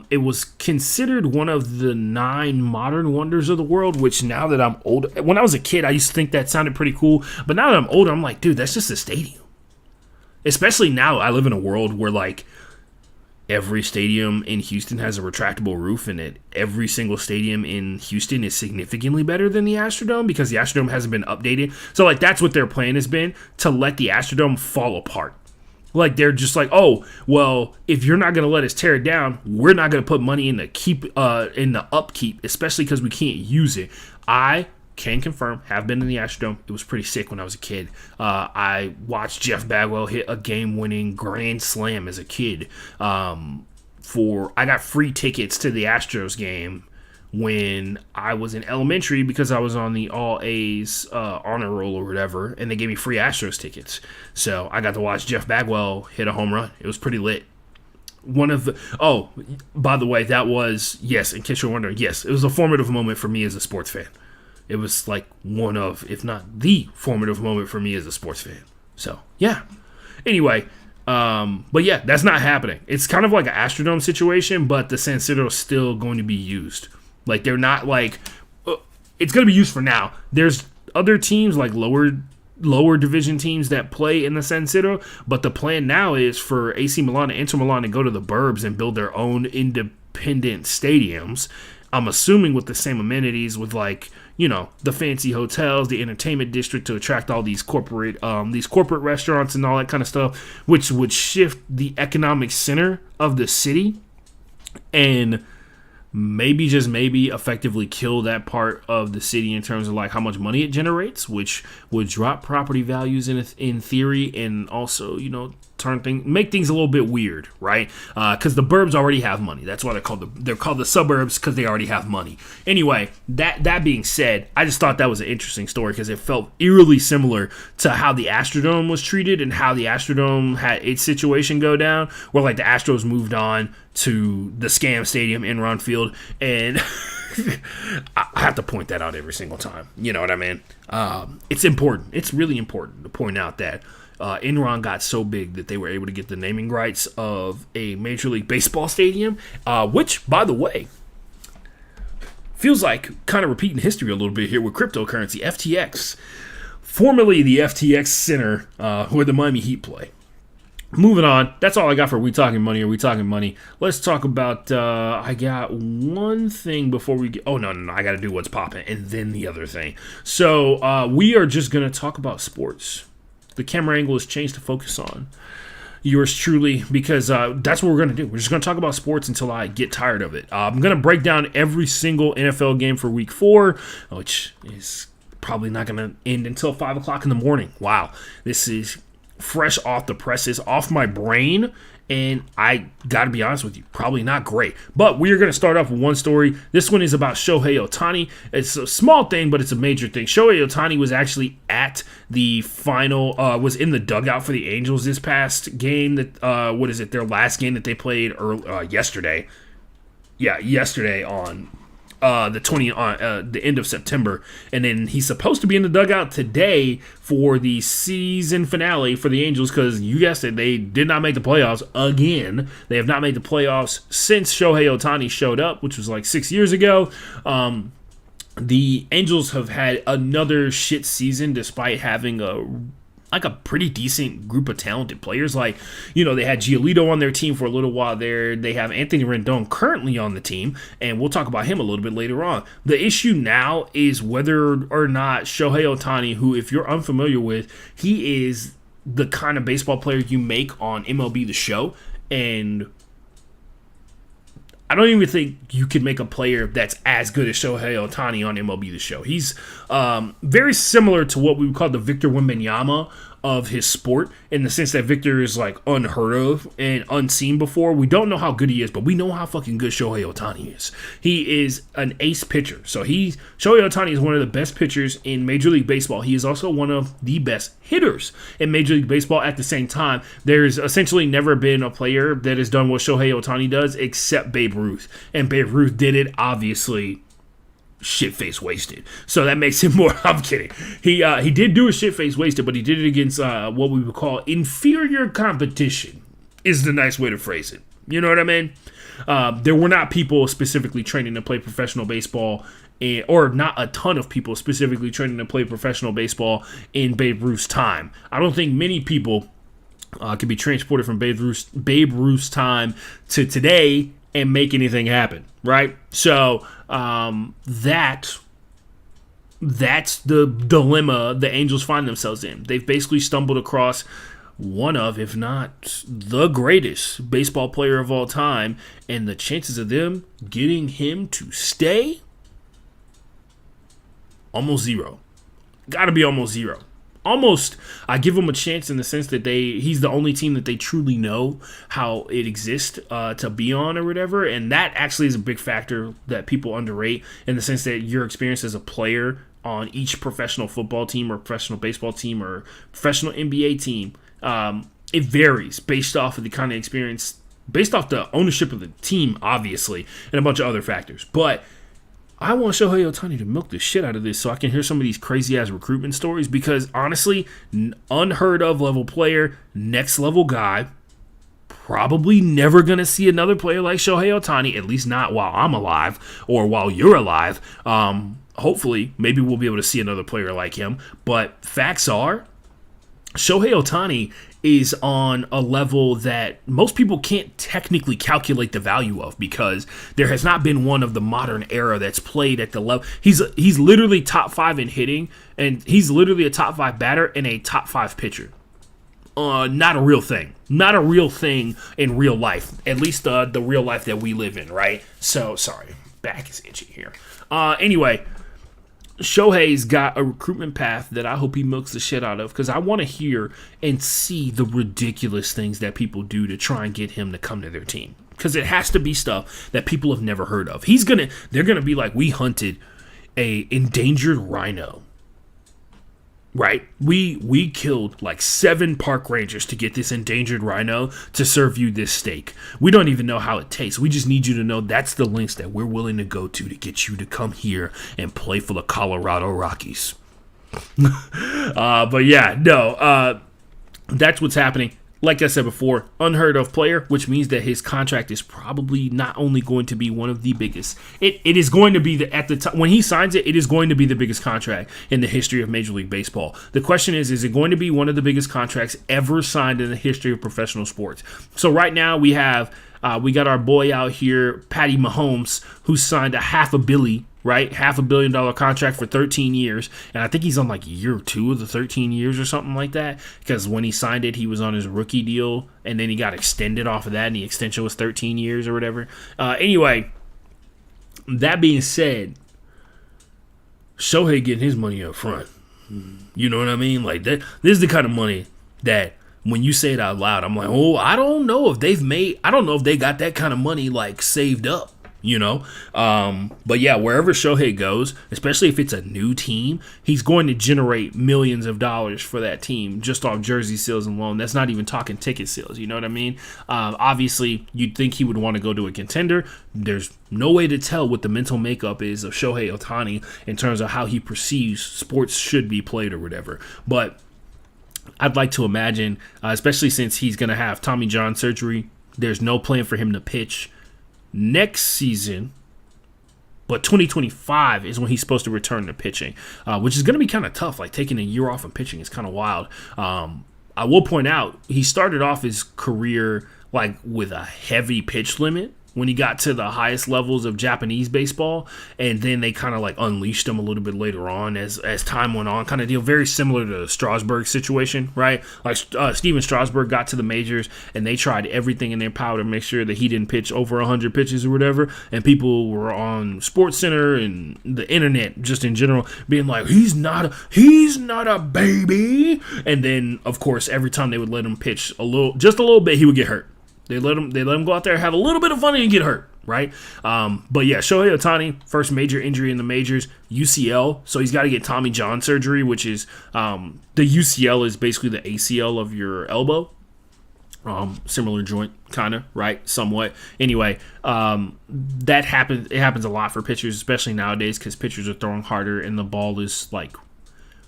It was considered one of the 9 modern wonders of the world, which now that I'm older, when I was a kid I used to think that sounded pretty cool, but now that I'm older I'm like, dude, that's just a stadium. Especially now, I live in a world where like every stadium in Houston has a retractable roof, and every single stadium in Houston is significantly better than the Astrodome, because the Astrodome hasn't been updated. So like that's what their plan has been, to let the Astrodome fall apart. Like they're just like, oh, well, if you're not going to let us tear it down, we're not going to put money in the upkeep, especially because we can't use it. I can confirm, have been in the Astrodome. It was pretty sick when I was a kid. I watched Jeff Bagwell hit a game-winning grand slam as a kid. I got free tickets to the Astros game when I was in elementary, because I was on the all A's honor roll or whatever, and they gave me free Astros tickets. So I got to watch Jeff Bagwell hit a home run. It was pretty lit. By the way, that was, yes, in case you're wondering, yes, it was a formative moment for me as a sports fan. It was like one of, if not the formative moment for me as a sports fan. So, yeah. Anyway, but yeah, that's not happening. It's kind of like an Astrodome situation, but the San Siro is still going to be used. Like, they're not like, it's going to be used for now. There's other teams, like lower division teams that play in the San Siro, but the plan now is for AC Milan and Inter Milan to go to the burbs and build their own independent stadiums. I'm assuming with the same amenities, with like, you know, the fancy hotels, the entertainment district, to attract all these corporate restaurants and all that kind of stuff, which would shift the economic center of the city and maybe, just maybe, effectively kill that part of the city in terms of like how much money it generates, which would drop property values in theory, and also, you know, make things a little bit weird, right? Because the burbs already have money. That's why they're called the suburbs, because they already have money. Anyway, that being said, I just thought that was an interesting story because it felt eerily similar to how the Astrodome was treated and how the Astrodome had its situation go down, where like the Astros moved on to the scam stadium, Enron Field, and I have to point that out every single time. You know what I mean? It's important. It's really important to point out that Enron got so big that they were able to get the naming rights of a Major League Baseball stadium, which, by the way, feels like kind of repeating history a little bit here with cryptocurrency. FTX, formerly the FTX Center, where the Miami Heat play. Moving on, that's all I got for We Talking Money. Are We Talking Money? Let's talk about, I got one thing before we get, oh, no, I got to do what's popping, and then the other thing. So, we are just going to talk about sports. The camera angle has changed to focus on yours truly, because that's what we're going to do. We're just going to talk about sports until I get tired of it. I'm going to break down every single NFL game for Week 4, which is probably not going to end until 5 o'clock in the morning. Wow, this is fresh off the presses, off my brain, and I gotta be honest with you, probably not great. But we are going to start off with one story. This one is about Shohei Ohtani. It's a small thing, but it's a major thing. Shohei Ohtani was actually at the final, was in the dugout for the Angels this past game, that their last game that they played yesterday. Yeah, yesterday on the end of September, and then he's supposed to be in the dugout today for the season finale for the Angels, because you guessed it, they did not make the playoffs again. They have not made the playoffs since Shohei Ohtani showed up, which was like 6 years ago. The Angels have had another shit season despite having a pretty decent group of talented players. Like, they had Giolito on their team for a little while there. They have Anthony Rendon currently on the team, and we'll talk about him a little bit later on. The issue now is whether or not Shohei Ohtani, who, if you're unfamiliar with, he is the kind of baseball player you make on MLB The Show, and I don't even think you could make a player that's as good as Shohei Ohtani on MLB The Show. He's very similar to what we would call the Victor Wembanyama of his sport, in the sense that Victor is like unheard of and unseen before. We don't know how good he is, but we know how fucking good Shohei Ohtani is. He is an ace pitcher. So Shohei Ohtani is one of the best pitchers in Major League Baseball. He is also one of the best hitters in Major League Baseball at the same time. There's essentially never been a player that has done what Shohei Ohtani does except Babe Ruth. And Babe Ruth did it, obviously, shit-face wasted. So that makes him more... I'm kidding. He did do a shit-face wasted, but he did it against what we would call inferior competition, is the nice way to phrase it. You know what I mean? There were not people specifically training to play professional baseball, or not a ton of people specifically training to play professional baseball in Babe Ruth's time. I don't think many people could be transported from Babe Ruth's time to today and make anything happen, right? So that's the dilemma the Angels find themselves in. They've basically stumbled across one of, if not the greatest baseball player of all time, and the chances of them getting him to stay, almost zero. Gotta be almost zero. Almost, I give him a chance in the sense that he's the only team that they truly know how it exists to be on or whatever, and that actually is a big factor that people underrate, in the sense that your experience as a player on each professional football team or professional baseball team or professional NBA team, it varies based off of the kind of experience, based off the ownership of the team, obviously, and a bunch of other factors. But I want Shohei Ohtani to milk the shit out of this so I can hear some of these crazy-ass recruitment stories, because, honestly, unheard of level player, next level guy, probably never going to see another player like Shohei Ohtani, at least not while I'm alive or while you're alive. Hopefully, maybe we'll be able to see another player like him. But facts are, Shohei Ohtani is on a level that most people can't technically calculate the value of, because there has not been one of the modern era that's played at the level. He's literally top 5 in hitting, and he's literally a top 5 batter and a top 5 pitcher. Not a real thing. Not a real thing in real life. At least the real life that we live in, right? So, sorry. Back is itchy here. Anyway, Shohei's got a recruitment path that I hope he milks the shit out of, because I want to hear and see the ridiculous things that people do to try and get him to come to their team. Because it has to be stuff that people have never heard of. They're gonna be like, we hunted a endangered rhino. Right? We killed like 7 park rangers to get this endangered rhino to serve you this steak. We don't even know how it tastes. We just need you to know that's the lengths that we're willing to go to get you to come here and play for the Colorado Rockies. But yeah, no, that's what's happening. Like I said before, unheard of player, which means that his contract is probably not only going to be one of the biggest. It is going to be at the time when he signs it. It is going to be the biggest contract in the history of Major League Baseball. The question is it going to be one of the biggest contracts ever signed in the history of professional sports? So right now we got our boy out here, Patty Mahomes, who signed a $500 million. Right? $500 million contract for 13 years. And I think he's on like year 2 of the 13 years or something like that. Because when he signed it, he was on his rookie deal. And then he got extended off of that. And the extension was 13 years or whatever. Anyway, that being said, Shohei getting his money up front. You know what I mean? Like that. This is the kind of money that when you say it out loud, I'm like, oh, I don't know if they got that kind of money like saved up. You know, but yeah, wherever Shohei goes, especially if it's a new team, he's going to generate millions of dollars for that team just off jersey sales alone. That's not even talking ticket sales. You know what I mean? Obviously, you'd think he would want to go to a contender. There's no way to tell what the mental makeup is of Shohei Ohtani in terms of how he perceives sports should be played or whatever. But I'd like to imagine, especially since he's going to have Tommy John surgery, there's no plan for him to pitch next season, but 2025 is when he's supposed to return to pitching, which is going to be kind of tough. Like taking a year off from pitching is kind of wild. I will point out he started off his career like with a heavy pitch limit when he got to the highest levels of Japanese baseball, and then they kind of like unleashed him a little bit later on as time went on, kind of deal very similar to the Strasburg situation, right? Like Steven Strasburg got to the majors, and they tried everything in their power to make sure that he didn't pitch over 100 pitches or whatever, and people were on SportsCenter and the internet just in general being like, he's not a baby, and then of course every time they would let him pitch just a little bit, he would get hurt. They let him go out there, have a little bit of fun, and get hurt, right? But yeah, Shohei Ohtani, first major injury in the majors, UCL. So he's got to get Tommy John surgery, which is the UCL is basically the ACL of your elbow. Similar joint, kind of, right? Somewhat. Anyway, that happens. It happens a lot for pitchers, especially nowadays, because pitchers are throwing harder and the ball is like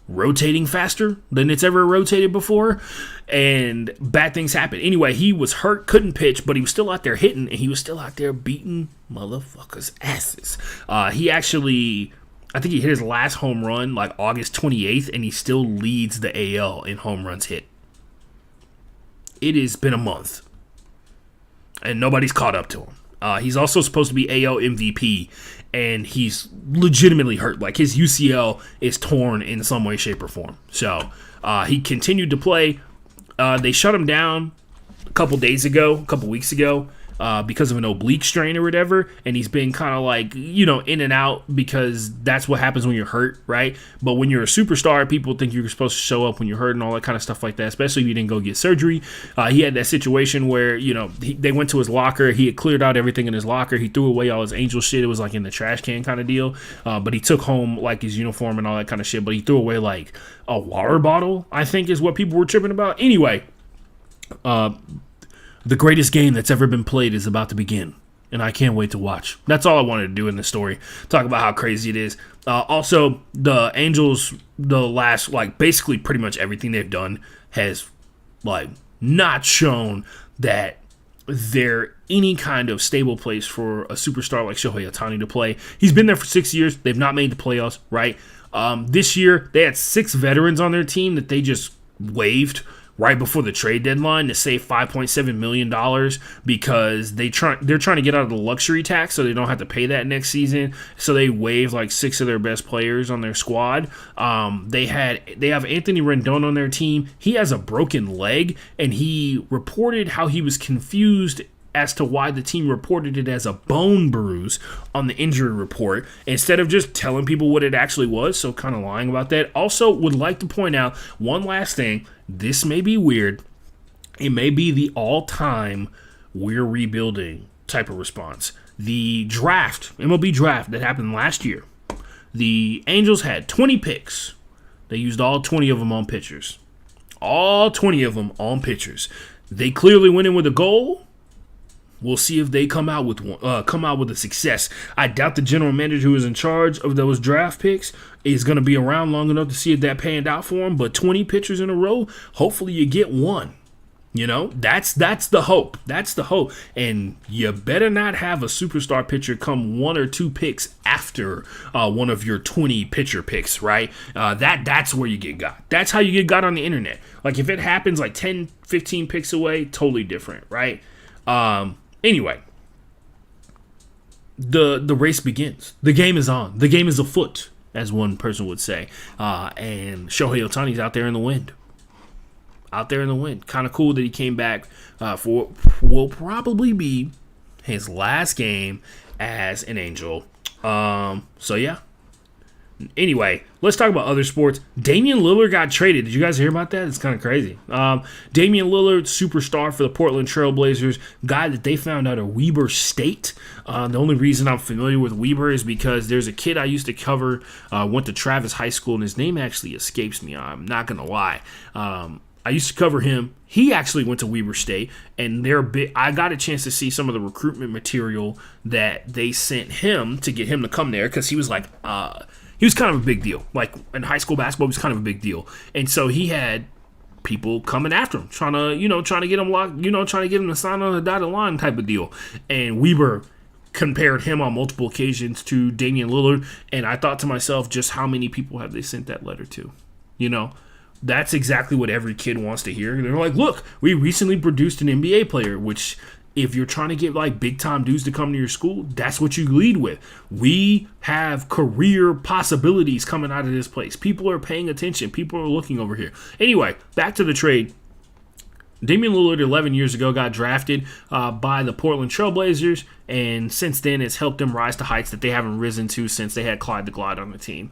rotating faster than it's ever rotated before, and bad things happen. Anyway, he was hurt, couldn't pitch, but he was still out there hitting, and he was still out there beating motherfuckers' asses. He actually, I think he hit his last home run like August 28th, and he still leads the AL in home runs hit. It has been a month, and nobody's caught up to him. He's also supposed to be AL MVP, and he's legitimately hurt. Like, his UCL is torn in some way, shape, or form. So, he continued to play. They shut him down a couple weeks ago, because of an oblique strain or whatever, and he's been kind of like, in and out, because that's what happens when you're hurt, right? But when you're a superstar, people think you're supposed to show up when you're hurt and all that kind of stuff like that, especially if you didn't go get surgery. He had that situation where, they went to his locker, he had cleared out everything in his locker, he threw away all his Angel shit, it was like in the trash can kind of deal, but he took home like his uniform and all that kind of shit, but he threw away like a water bottle, I think is what people were tripping about. Anyway, the greatest game that's ever been played is about to begin, and I can't wait to watch. That's all I wanted to do in this story. Talk about how crazy it is. Also, the Angels, the last, basically pretty much everything they've done has, not shown that they're any kind of stable place for a superstar like Shohei Ohtani to play. He's been there for 6 years. They've not made the playoffs, right? This year, they had 6 veterans on their team that they just waived right before the trade deadline to save $5.7 million because they're trying to get out of the luxury tax so they don't have to pay that next season. So they waived 6 of their best players on their squad. They have Anthony Rendon on their team. He has a broken leg, and he reported how he was confused as to why the team reported it as a bone bruise on the injury report instead of just telling people what it actually was, so kind of lying about that. Also, would like to point out one last thing. This may be weird. It may be the all-time we're rebuilding type of response. The draft, MLB draft that happened last year, the Angels had 20 picks. They used all 20 of them on pitchers. All 20 of them on pitchers. They clearly went in with a goal. We'll see if they come out with a success. I doubt the general manager who is in charge of those draft picks is going to be around long enough to see if that panned out for him. But 20 pitchers in a row, hopefully you get one. You know, that's the hope. That's the hope. And you better not have a superstar pitcher come 1 or 2 picks after one of your 20 pitcher picks, right? That's where you get got. That's how you get got on the internet. Like, if it happens like 10, 15 picks away, totally different, right? Anyway, the race begins. The game is on. The game is afoot, as one person would say. And Shohei Ohtani's out there in the wind. Out there in the wind. Kind of cool that he came back for will probably be his last game as an Angel. So, yeah. Anyway, let's talk about other sports. Damian Lillard got traded. Did you guys hear about that? It's kind of crazy. Damian Lillard, superstar for the Portland Trail Blazers, guy that they found out of Weber State. The only reason I'm familiar with Weber is because there's a kid I used to cover, went to Travis High School, and his name actually escapes me. I'm not going to lie. I used to cover him. He actually went to Weber State, and I got a chance to see some of the recruitment material that they sent him to get him to come there because he was like, he was kind of a big deal. Like, in high school basketball, he was kind of a big deal. And so he had people coming after him, trying to get him locked, trying to get him to sign on the dotted line type of deal. And Weber compared him on multiple occasions to Damian Lillard, and I thought to myself, just how many people have they sent that letter to? That's exactly what every kid wants to hear. They're like, look, we recently produced an NBA player, which if you're trying to get like big time dudes to come to your school, that's what you lead with. We have career possibilities coming out of this place. People are paying attention. People are looking over here. Anyway, back to the trade. Damian Lillard 11 years ago got drafted by the Portland Trail Blazers, and since then it's helped them rise to heights that they haven't risen to since they had Clyde the Glide on the team.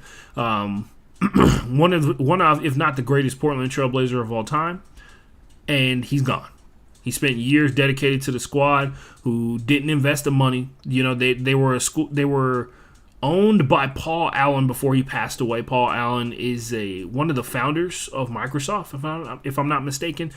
One of, if not the greatest Portland Trail Blazer of all time, and he's gone. He spent years dedicated to the squad, who didn't invest the money. They were owned by Paul Allen before he passed away. Paul Allen is one of the founders of Microsoft, if I'm not mistaken.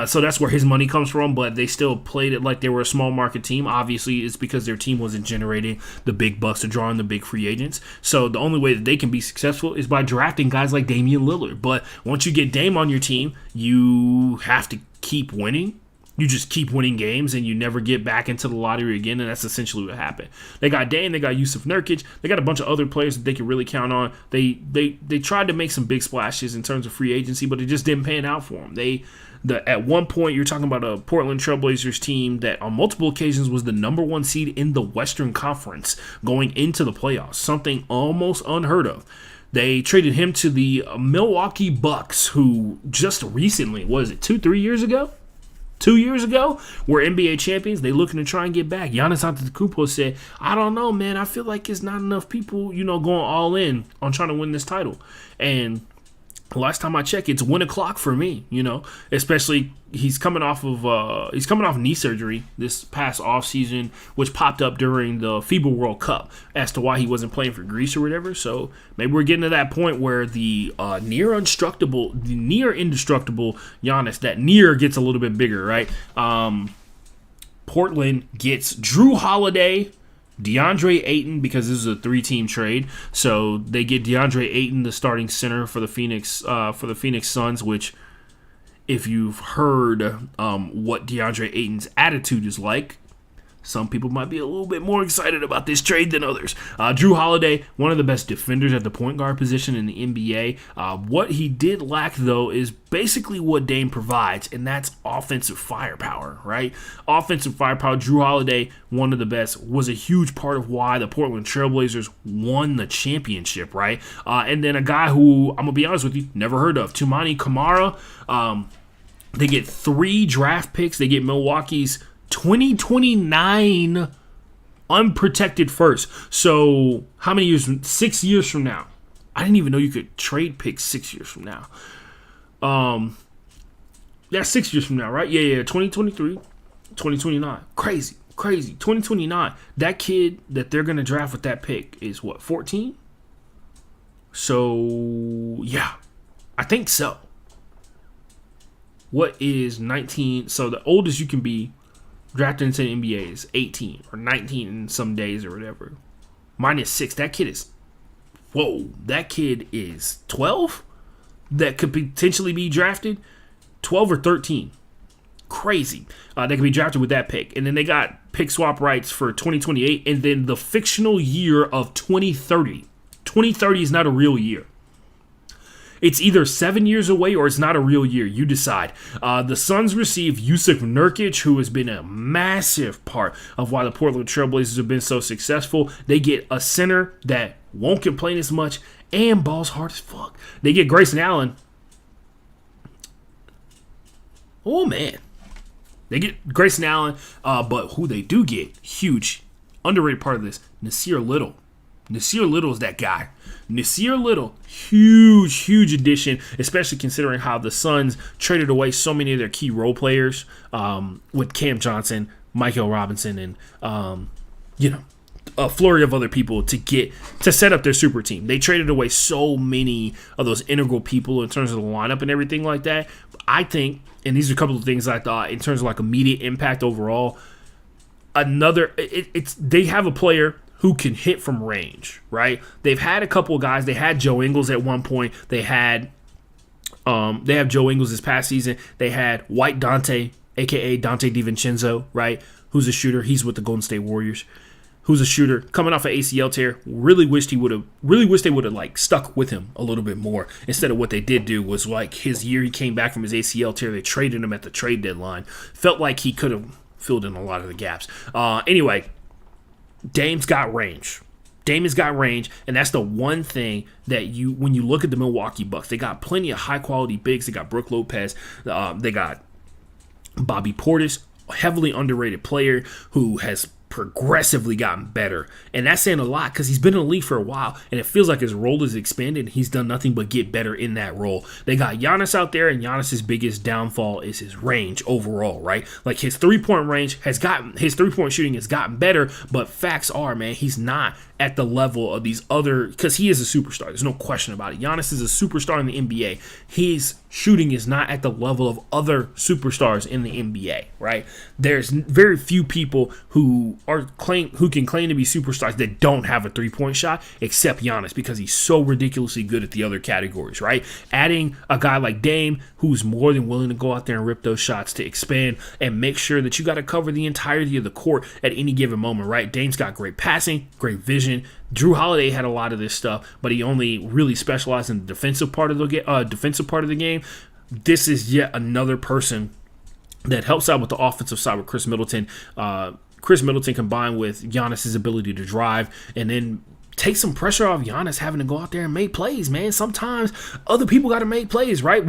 So that's where his money comes from, but they still played it like they were a small market team. Obviously, it's because their team wasn't generating the big bucks to draw in the big free agents. So the only way that they can be successful is by drafting guys like Damian Lillard. But once you get Dame on your team, you have to keep winning. You just keep winning games, and you never get back into the lottery again, and that's essentially what happened. They got Dame, they got Yusuf Nurkic, they got a bunch of other players that they can really count on. They tried to make some big splashes in terms of free agency, but it just didn't pan out for them. At one point, you're talking about a Portland Trail Blazers team that on multiple occasions was the number 1 seed in the Western Conference going into the playoffs, something almost unheard of. They traded him to the Milwaukee Bucks, who just recently, 2 years ago? 2 years ago, were NBA champions. They looking to try and get back. Giannis Antetokounmpo said, I don't know, man. I feel like it's not enough people, going all in on trying to win this title. And last time I checked, it's 1 o'clock for me, especially he's coming off knee surgery this past offseason, which popped up during the FIBA World Cup as to why he wasn't playing for Greece or whatever. So maybe we're getting to that point where the near indestructible Giannis, that near gets a little bit bigger, right? Portland gets Drew Holiday, DeAndre Ayton, because this is a 3-team trade, so they get DeAndre Ayton, the starting center for the Phoenix Suns, which, if you've heard what DeAndre Ayton's attitude is like, some people might be a little bit more excited about this trade than others. Drew Holiday, one of the best defenders at the point guard position in the NBA. What he did lack, though, is basically what Dame provides, and that's offensive firepower, right? Offensive firepower. Drew Holiday, one of the best, was a huge part of why the Portland Trail Blazers won the championship, right? And then a guy who, I'm going to be honest with you, never heard of, Toumani Camara. They get 3 draft picks. They get Milwaukee's 2029 unprotected first. So how many years? 6 years from now. I didn't even know you could trade picks 6 years from now. Yeah, 6 years from now, right? Yeah, 2023, 2029. Crazy. 2029. That kid that they're going to draft with that pick is what, 14? So, yeah, I think so. What is 19? So the oldest you can be drafted into the NBA is 18 or 19 in some days or whatever. Minus 6. That kid is, that kid is 12 that could potentially be drafted. 12 or 13. Crazy. They could be drafted with that pick. And then they got pick swap rights for 2028 and then the fictional year of 2030. 2030 is not a real year. It's either 7 years away or it's not a real year. You decide. The Suns receive Yusuf Nurkic, who has been a massive part of why the Portland Trailblazers have been so successful. They get a center that won't complain as much and balls hard as fuck. They get Grayson Allen. Oh, man. They get Grayson Allen, but who they do get, huge, underrated part of this, Nasir Little. Nasir Little is that guy. Nasir Little, huge addition, especially considering how the Suns traded away so many of their key role players with Cam Johnson, Michael Robinson, and, a flurry of other people to set up their super team. They traded away so many of those integral people in terms of the lineup and everything like that. I think, and these are a couple of things I thought in terms of like immediate impact overall. They have a player who can hit from range, right? They've had a couple of guys. They had Joe Ingles at one point. They have Joe Ingles this past season. They had White Dante, aka Dante DiVincenzo, right? Who's a shooter. He's with the Golden State Warriors. Who's a shooter coming off an ACL tear. Really wish they would have like stuck with him a little bit more instead of what they did do was like his year he came back from his ACL tear. They traded him at the trade deadline. Felt like he could have filled in a lot of the gaps. Anyway, Dame's got range. Dame has got range, and that's the one thing that when you look at the Milwaukee Bucks, they got plenty of high quality bigs. They got Brook Lopez. They got Bobby Portis, a heavily underrated player who has progressively gotten better, and that's saying a lot because he's been in the league for a while and it feels like his role is expanded and he's done nothing but get better in that role. They got Giannis out there, and Giannis's biggest downfall is his range overall, right? Like his 3-point shooting has gotten better, but facts are, man, he's not at the level of these other, because he is a superstar. There's no question about it. Giannis is a superstar in the NBA. His shooting is not at the level of other superstars in the NBA, right? There's very few people who can claim to be superstars that don't have a 3-point shot, except Giannis, because he's so ridiculously good at the other categories, right? Adding a guy like Dame, who's more than willing to go out there and rip those shots to expand and make sure that you got to cover the entirety of the court at any given moment, right? Dame's got great passing, great vision. Drew Holiday had a lot of this stuff, but he only really specialized in the defensive part of the game. This is yet another person that helps out with the offensive side with Chris Middleton. Chris Middleton combined with Giannis's ability to drive and then take some pressure off Giannis having to go out there and make plays, man. Sometimes other people got to make plays, right?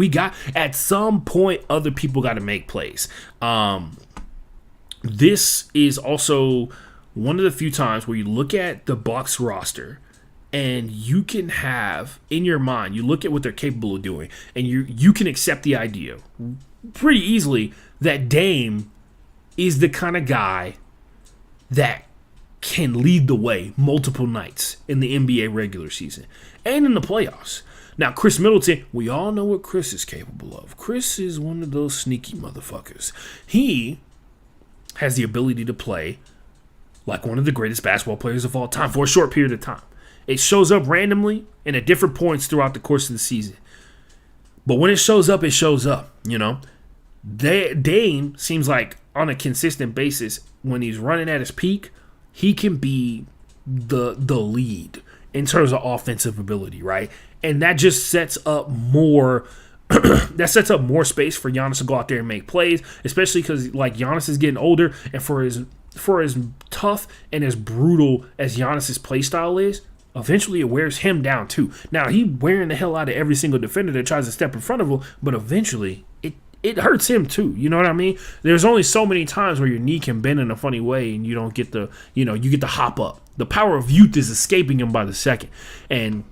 At some point, other people got to make plays. This is also one of the few times where you look at the Bucs roster and you can have in your mind, you look at what they're capable of doing, and you can accept the idea pretty easily that Dame is the kind of guy that can lead the way multiple nights in the NBA regular season and in the playoffs. Now, Chris Middleton, we all know what Chris is capable of. Chris is one of those sneaky motherfuckers. He has the ability to play like one of the greatest basketball players of all time for a short period of time. It shows up randomly and at different points throughout the course of the season. But when it shows up, you know. Dame seems like on a consistent basis, when he's running at his peak, he can be the lead in terms of offensive ability, right? And that just sets up more space for Giannis to go out there and make plays, especially because like Giannis is getting older, and for as tough and as brutal as Giannis's play style is, eventually it wears him down too. Now, he wearing the hell out of every single defender that tries to step in front of him, but eventually it hurts him too. You know what I mean? There's only so many times where your knee can bend in a funny way and you don't get you get to hop up. The power of youth is escaping him by the second. And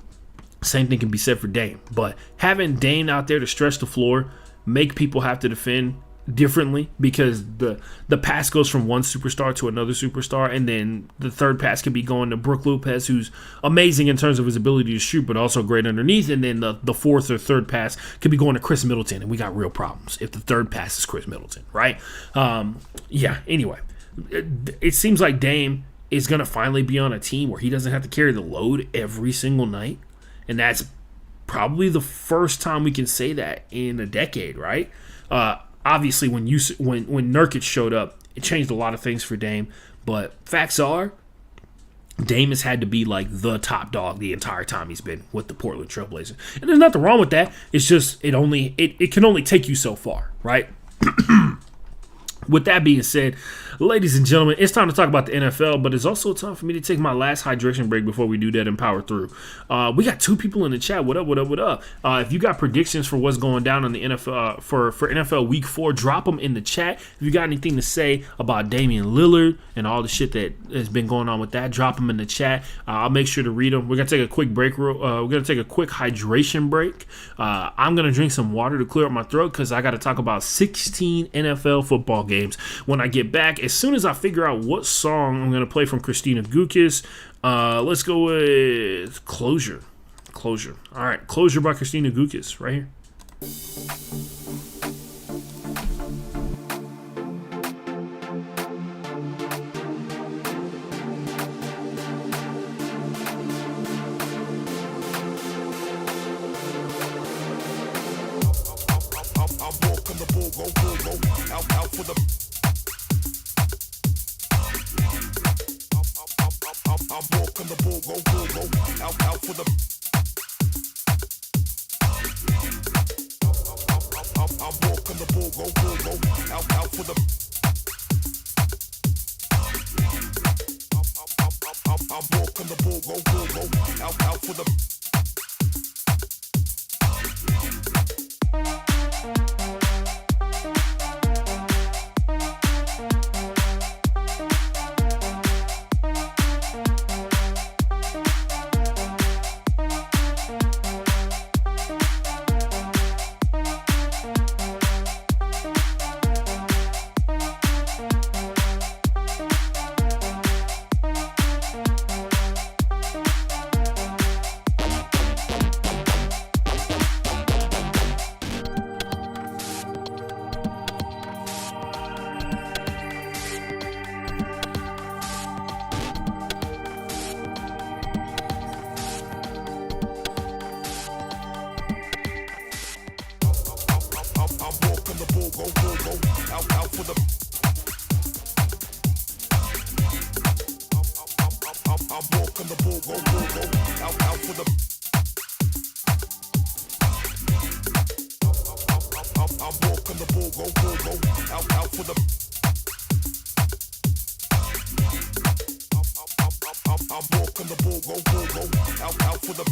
same thing can be said for Dame. But having Dame out there to stretch the floor, make people have to defend differently, because the pass goes from one superstar to another superstar, and then the third pass could be going to Brook Lopez, who's amazing in terms of his ability to shoot, but also great underneath, and then the fourth or third pass could be going to Chris Middleton, and we got real problems if the third pass is Chris Middleton, right? Anyway, it seems like Dame is going to finally be on a team where he doesn't have to carry the load every single night, and that's probably the first time we can say that in a decade, right? Obviously, when Nurkic showed up, it changed a lot of things for Dame. But facts are, Dame has had to be like the top dog the entire time he's been with the Portland Trailblazers. And there's nothing wrong with that. It's just it can only take you so far, right? With that being said, ladies and gentlemen, it's time to talk about the NFL, but it's also time for me to take my last hydration break before we do that and power through. We got 2 people in the chat. What up? If you got predictions for what's going down on the NFL for NFL Week 4, drop them in the chat. If you got anything to say about Damian Lillard and all the shit that has been going on with that, drop them in the chat. I'll make sure to read them. We're gonna take a quick break. We're gonna take a quick hydration break. I'm gonna drink some water to clear up my throat because I got to talk about 16 NFL football games when I get back. As soon as I figure out what song I'm going to play from Christina Gukis, let's go with Closure. All right, Closure by Christina Gukis right here. Out for the I'm walking the bull, go, out for the I'm walking the bull, go, out for the I'm walking the bull, go, out for the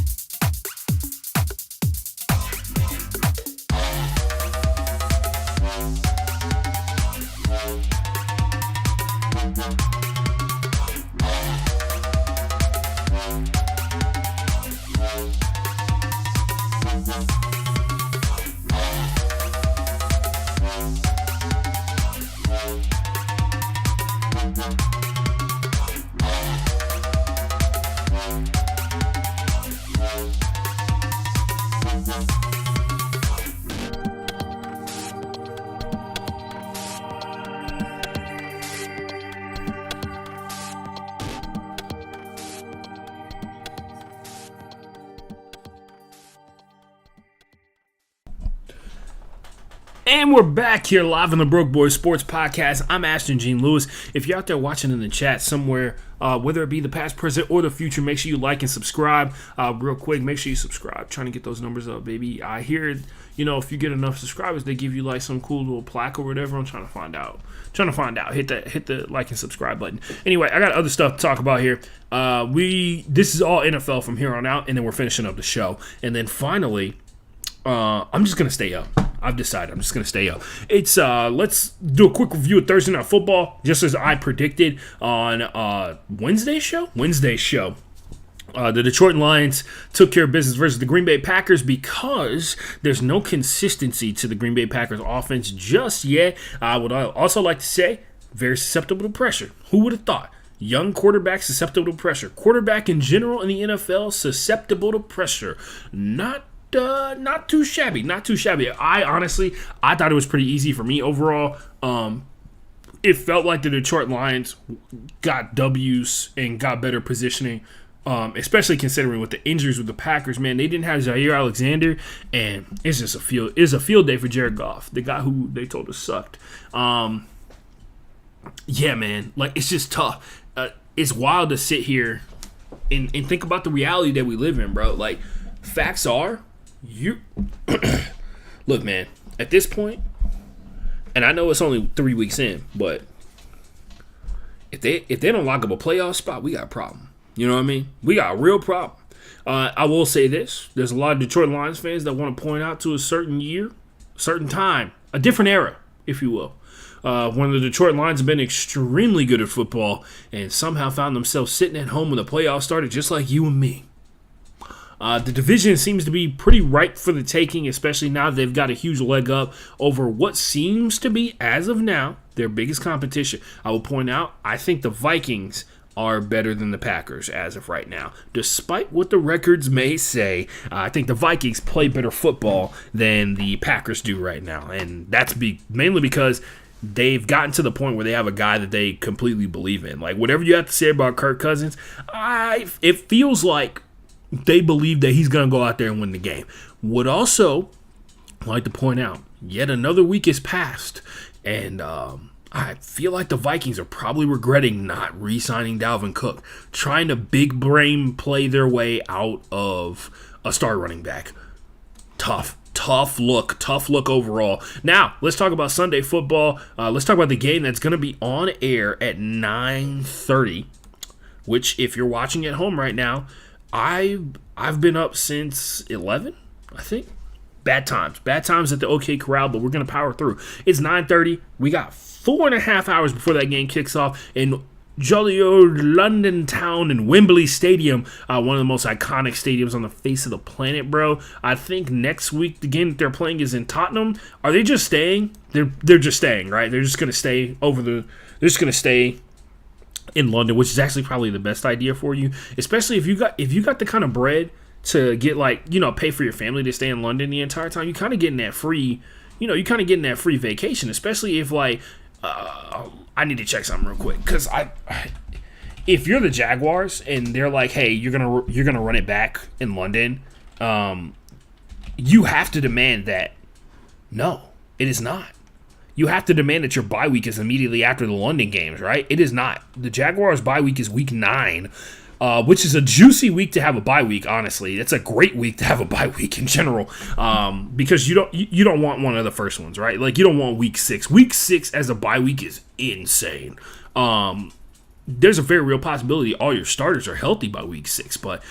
And we're back here live on the Broke Boys Sports Podcast. I'm Ashton Gene Lewis. If you're out there watching in the chat somewhere, whether it be the past, present, or the future, make sure you like and subscribe. Real quick, make sure you subscribe. Trying to get those numbers up, baby. I hear, if you get enough subscribers, they give you like some cool little plaque or whatever. I'm trying to find out. Hit the like and subscribe button. Anyway, I got other stuff to talk about here. This is all NFL from here on out, and then we're finishing up the show. And then finally, I'm just gonna stay up. I've decided I'm just going to stay up. It's let's do a quick review of Thursday Night Football, just as I predicted on Wednesday's show. The Detroit Lions took care of business versus the Green Bay Packers because there's no consistency to the Green Bay Packers offense just yet. I would also like to say, very susceptible to pressure. Who would have thought? Young quarterback susceptible to pressure. Quarterback in general in the NFL susceptible to pressure. Not too shabby. I thought it was pretty easy for me overall. It felt like the Detroit Lions got W's and got better positioning. Especially considering with the injuries with the Packers, man, they didn't have Jair Alexander, and it's just a field day for Jared Goff, the guy who they told us sucked. Yeah, man, like it's just tough. It's wild to sit here and think about the reality that we live in, bro. Like, facts are, you look, man. At this point, and I know it's only 3 weeks in, but if they don't lock up a playoff spot, we got a problem. You know what I mean? We got a real problem. I will say this. There's a lot of Detroit Lions fans that want to point out to a certain year, certain time, a different era, if you will. When the Detroit Lions have been extremely good at football and somehow found themselves sitting at home when the playoffs started, just like you and me. The division seems to be pretty ripe for the taking, especially now they've got a huge leg up over what seems to be, as of now, their biggest competition. I will point out, I think the Vikings are better than the Packers as of right now. Despite what the records may say, I think the Vikings play better football than the Packers do right now. And that's mainly because they've gotten to the point where they have a guy that they completely believe in. Like, whatever you have to say about Kirk Cousins, it feels like they believe that he's going to go out there and win the game. Would also like to point out, yet another week has passed, and I feel like the Vikings are probably regretting not re-signing Dalvin Cook, trying to big brain play their way out of a star running back. Tough look overall. Now, let's talk about Sunday football. Let's talk about the game that's going to be on air at 9:30, which, if you're watching at home right now, I've been up since 11, I think. Bad times at the OK Corral, but we're going to power through. It's 9:30. We got 4.5 hours before that game kicks off in jolly old London town in Wembley Stadium, one of the most iconic stadiums on the face of the planet, bro. I think next week the game that they're playing is in Tottenham. Are they just staying? They're just staying, right? They're just going to stay They're just going to stay in London, which is actually probably the best idea for you, especially if you got the kind of bread to get, like, you know, pay for your family to stay in London the entire time. You kind of getting that free, free vacation, especially if, like, I need to check something real quick, because if you're the Jaguars and they're like, hey, you're gonna run it back in London, you have to demand that. No, it is not. You have to demand that your bye week is immediately after the London games, right? It is not. The Jaguars' bye week is week 9. Which is a juicy week to have a bye week, honestly. It's a great week to have a bye week in general, because you don't want one of the first ones, right? Like, you don't want week 6. Week 6 as a bye week is insane. There's a very real possibility all your starters are healthy by week 6, but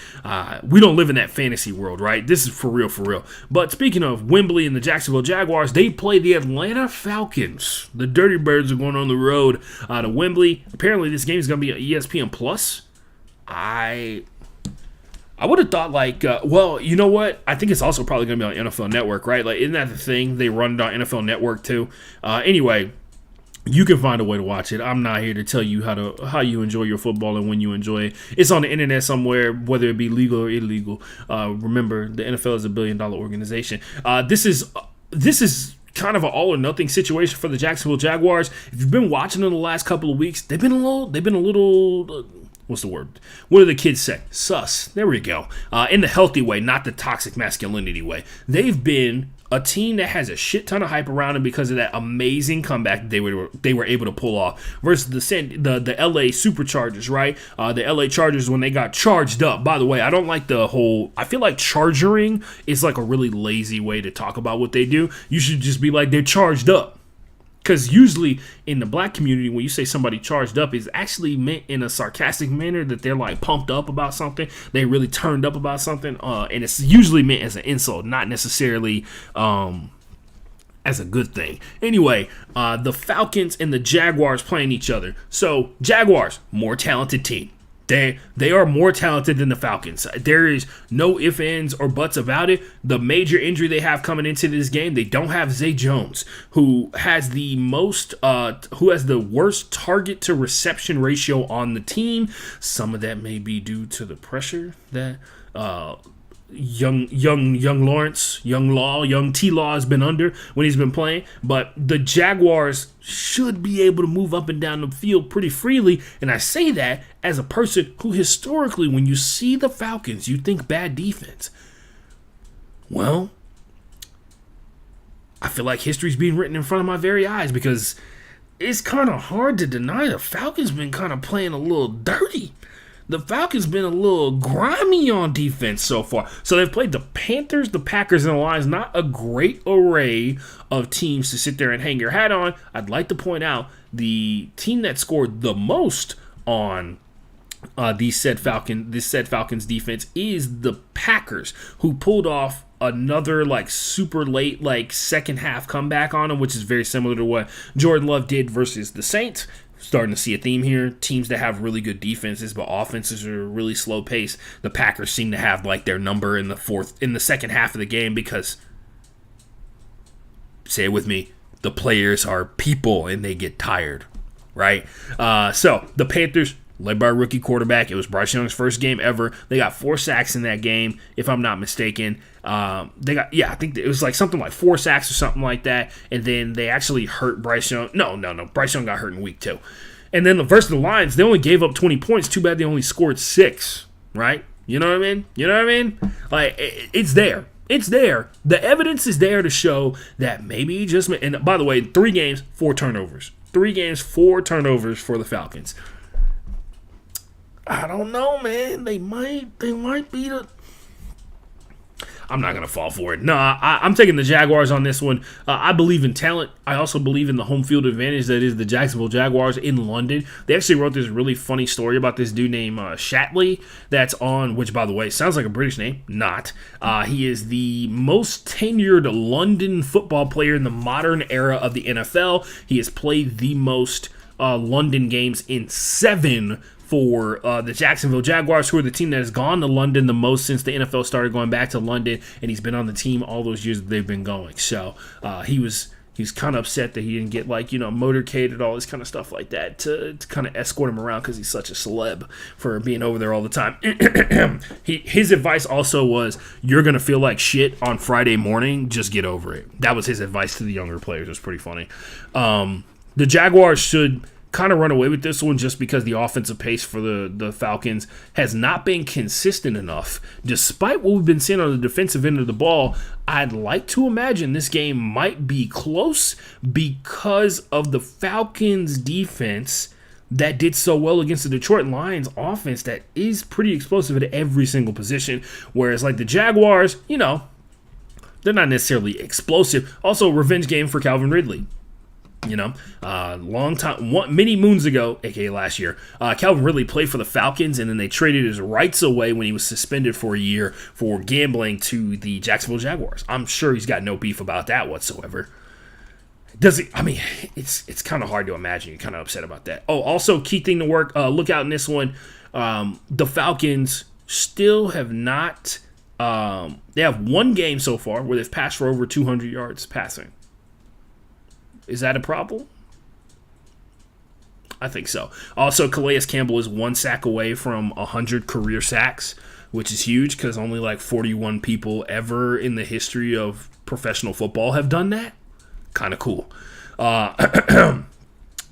we don't live in that fantasy world, right? This is for real. But speaking of Wembley and the Jacksonville Jaguars, they play the Atlanta Falcons. The Dirty Birds are going on the road to Wembley. Apparently, this game is going to be on ESPN Plus. I would have thought, like, well, you know what? I think it's also probably going to be on NFL Network, right? Like, isn't that the thing? They run it on NFL Network too. Anyway, you can find a way to watch it. I'm not here to tell you how you enjoy your football and when you enjoy it. It's on the internet somewhere, whether it be legal or illegal. Remember, the NFL is $1 billion organization. This is kind of an all or nothing situation for the Jacksonville Jaguars. If you've been watching them the last couple of weeks, they've been a little. What's the word? What do the kids say? Sus. There we go. In the healthy way, not the toxic masculinity way. They've been a team that has a shit ton of hype around them because of that amazing comeback they were able to pull off versus the LA Superchargers, right? The LA Chargers, when they got charged up. By the way, I don't like I feel like chargering is like a really lazy way to talk about what they do. You should just be like, they're charged up. Because usually in the black community, when you say somebody charged up, it's actually meant in a sarcastic manner that they're like pumped up about something. They really turned up about something. And it's usually meant as an insult, not necessarily as a good thing. Anyway, the Falcons and the Jaguars playing each other. So, Jaguars, more talented team. They are more talented than the Falcons. There is no ifs, ands, or buts about it. The major injury they have coming into this game, they don't have Zay Jones, who has the worst target to reception ratio on the team. Some of that may be due to the pressure that young T-Law has been under when he's been playing. But the Jaguars should be able to move up and down the field pretty freely. And I say that as a person who historically, when you see the Falcons, you think bad defense. Well, I feel like history's being written in front of my very eyes, because it's kind of hard to deny the Falcons been kind of playing a little dirty. The Falcons been a little grimy on defense so far. So they've played the Panthers, the Packers, and the Lions. Not a great array of teams to sit there and hang your hat on. I'd like to point out the team that scored the most on this said Falcons defense is the Packers, who pulled off another super late second half comeback on them, which is very similar to what Jordan Love did versus the Saints. Starting to see a theme here. Teams that have really good defenses, but offenses are really slow pace. The Packers seem to have their number in the second half of the game, because, say it with me, the players are people and they get tired, right? So the Panthers, led by a rookie quarterback. It was Bryce Young's first game ever. They got 4 sacks in that game, if I'm not mistaken. I think it was something like 4 sacks or something like that. And then they actually hurt Bryce Young. No. Bryce Young got hurt in week 2. And then versus the Lions, they only gave up 20 points. Too bad they only scored 6, right? You know what I mean? It's there. It's there. The evidence is there to show that maybe just... And by the way, 3 games, 4 turnovers. 3 games, 4 turnovers for the Falcons. I don't know, man. They might be the... I'm not going to fall for it. No, I'm taking the Jaguars on this one. I believe in talent. I also believe in the home field advantage that is the Jacksonville Jaguars in London. They actually wrote this really funny story about this dude named Shatley that's on, which, by the way, sounds like a British name. Not. He is the most tenured London football player in the modern era of the NFL. He has played the most London games in 7 for the Jacksonville Jaguars, who are the team that has gone to London the most since the NFL started going back to London, and he's been on the team all those years that they've been going. So he was kind of upset that he didn't get motorcaded, all this kind of stuff like that to kind of escort him around, because he's such a celeb for being over there all the time. His advice also was, you're going to feel like shit on Friday morning, just get over it. That was his advice to the younger players. It was pretty funny. The Jaguars should kind of run away with this one, just because the offensive pace for the Falcons has not been consistent enough. Despite what we've been seeing on the defensive end of the ball, I'd like to imagine this game might be close because of the Falcons defense that did so well against the Detroit Lions offense that is pretty explosive at every single position. Whereas the Jaguars, they're not necessarily explosive. Also, revenge game for Calvin Ridley. Long time, many moons ago, aka last year, Calvin Ridley played for the Falcons, and then they traded his rights away when he was suspended for a year for gambling to the Jacksonville Jaguars. I'm sure he's got no beef about that whatsoever. Does he? I mean, it's kind of hard to imagine. You're kind of upset about that. Oh, also, key thing to look out in this one. The Falcons still have not. They have 1 game so far where they've passed for over 200 yards passing. Is that a problem? I think so. Also, Calais Campbell is 1 sack away from 100 career sacks, which is huge, because only 41 people ever in the history of professional football have done that. Kind of cool. The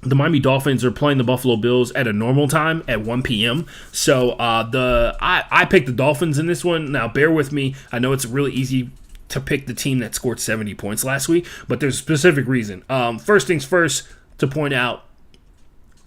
Miami Dolphins are playing the Buffalo Bills at a normal time at 1 p.m. So I picked the Dolphins in this one. Now, bear with me. I know it's really easy to pick the team that scored 70 points last week, but there's a specific reason. First things first, to point out,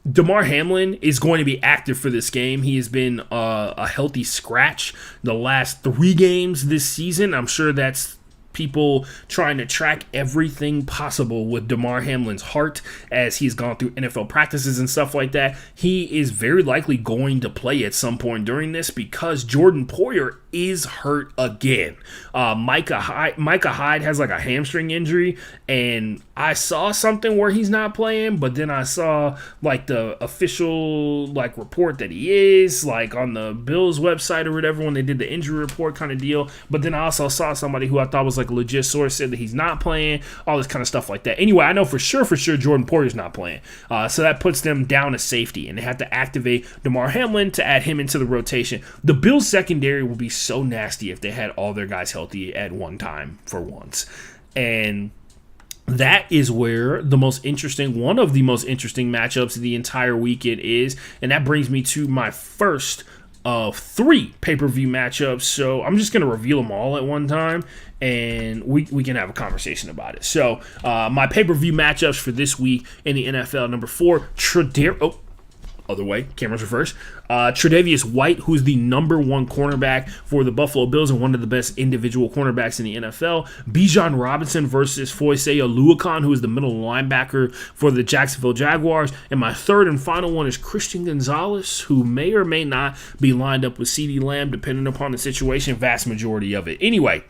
Damar Hamlin is going to be active for this game. He has been a healthy scratch the last 3 games this season. I'm sure that's people trying to track everything possible with Damar Hamlin's heart as he's gone through NFL practices and stuff like that. He is very likely going to play at some point during this because Jordan Poyer is hurt again. Micah Hyde has like a hamstring injury, and I saw something where he's not playing, but then I saw like the official like report that he is, like on the Bills website or whatever when they did the injury report kind of deal. But then I also saw somebody who I thought was like a legit source said that he's not playing, all this kind of stuff like that. Anyway, I know for sure Jordan Poyer's not playing. So that puts them down to safety, and they have to activate Damar Hamlin to add him into the rotation. The Bills secondary will be so nasty if they had all their guys healthy at one time for once. And that is where one of the most interesting matchups of the entire weekend is. And that brings me to my first of 3 pay-per-view matchups. So I'm just going to reveal them all at one time, and we can have a conversation about it. So my pay-per-view matchups for this week in the NFL: number 4, other way, cameras reverse. Tre'Davious White, who's the number 1 cornerback for the Buffalo Bills and one of the best individual cornerbacks in the NFL. Bijan Robinson versus Foyesay Oluokun, who is the middle linebacker for the Jacksonville Jaguars. And my third and final one is Christian Gonzalez, who may or may not be lined up with CeeDee Lamb, depending upon the situation, vast majority of it. Anyway,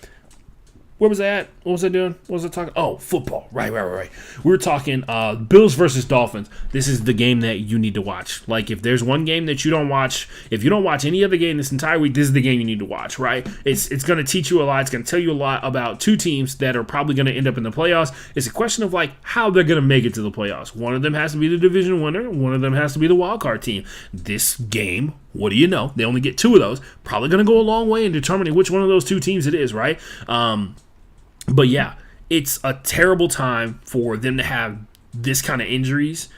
where was I at? What was I doing? What was I talking? Oh, football. Right. We were talking Bills versus Dolphins. This is the game that you need to watch. Like, if there's one game that you don't watch, if you don't watch any other game this entire week, this is the game you need to watch, right? It's going to teach you a lot. It's going to tell you a lot about 2 teams that are probably going to end up in the playoffs. It's a question of, like, how they're going to make it to the playoffs. One of them has to be the division winner. One of them has to be the wild card team. This game, what do you know? They only get 2 of those. Probably going to go a long way in determining which one of those 2 teams it is, right? But yeah, it's a terrible time for them to have this kind of injuries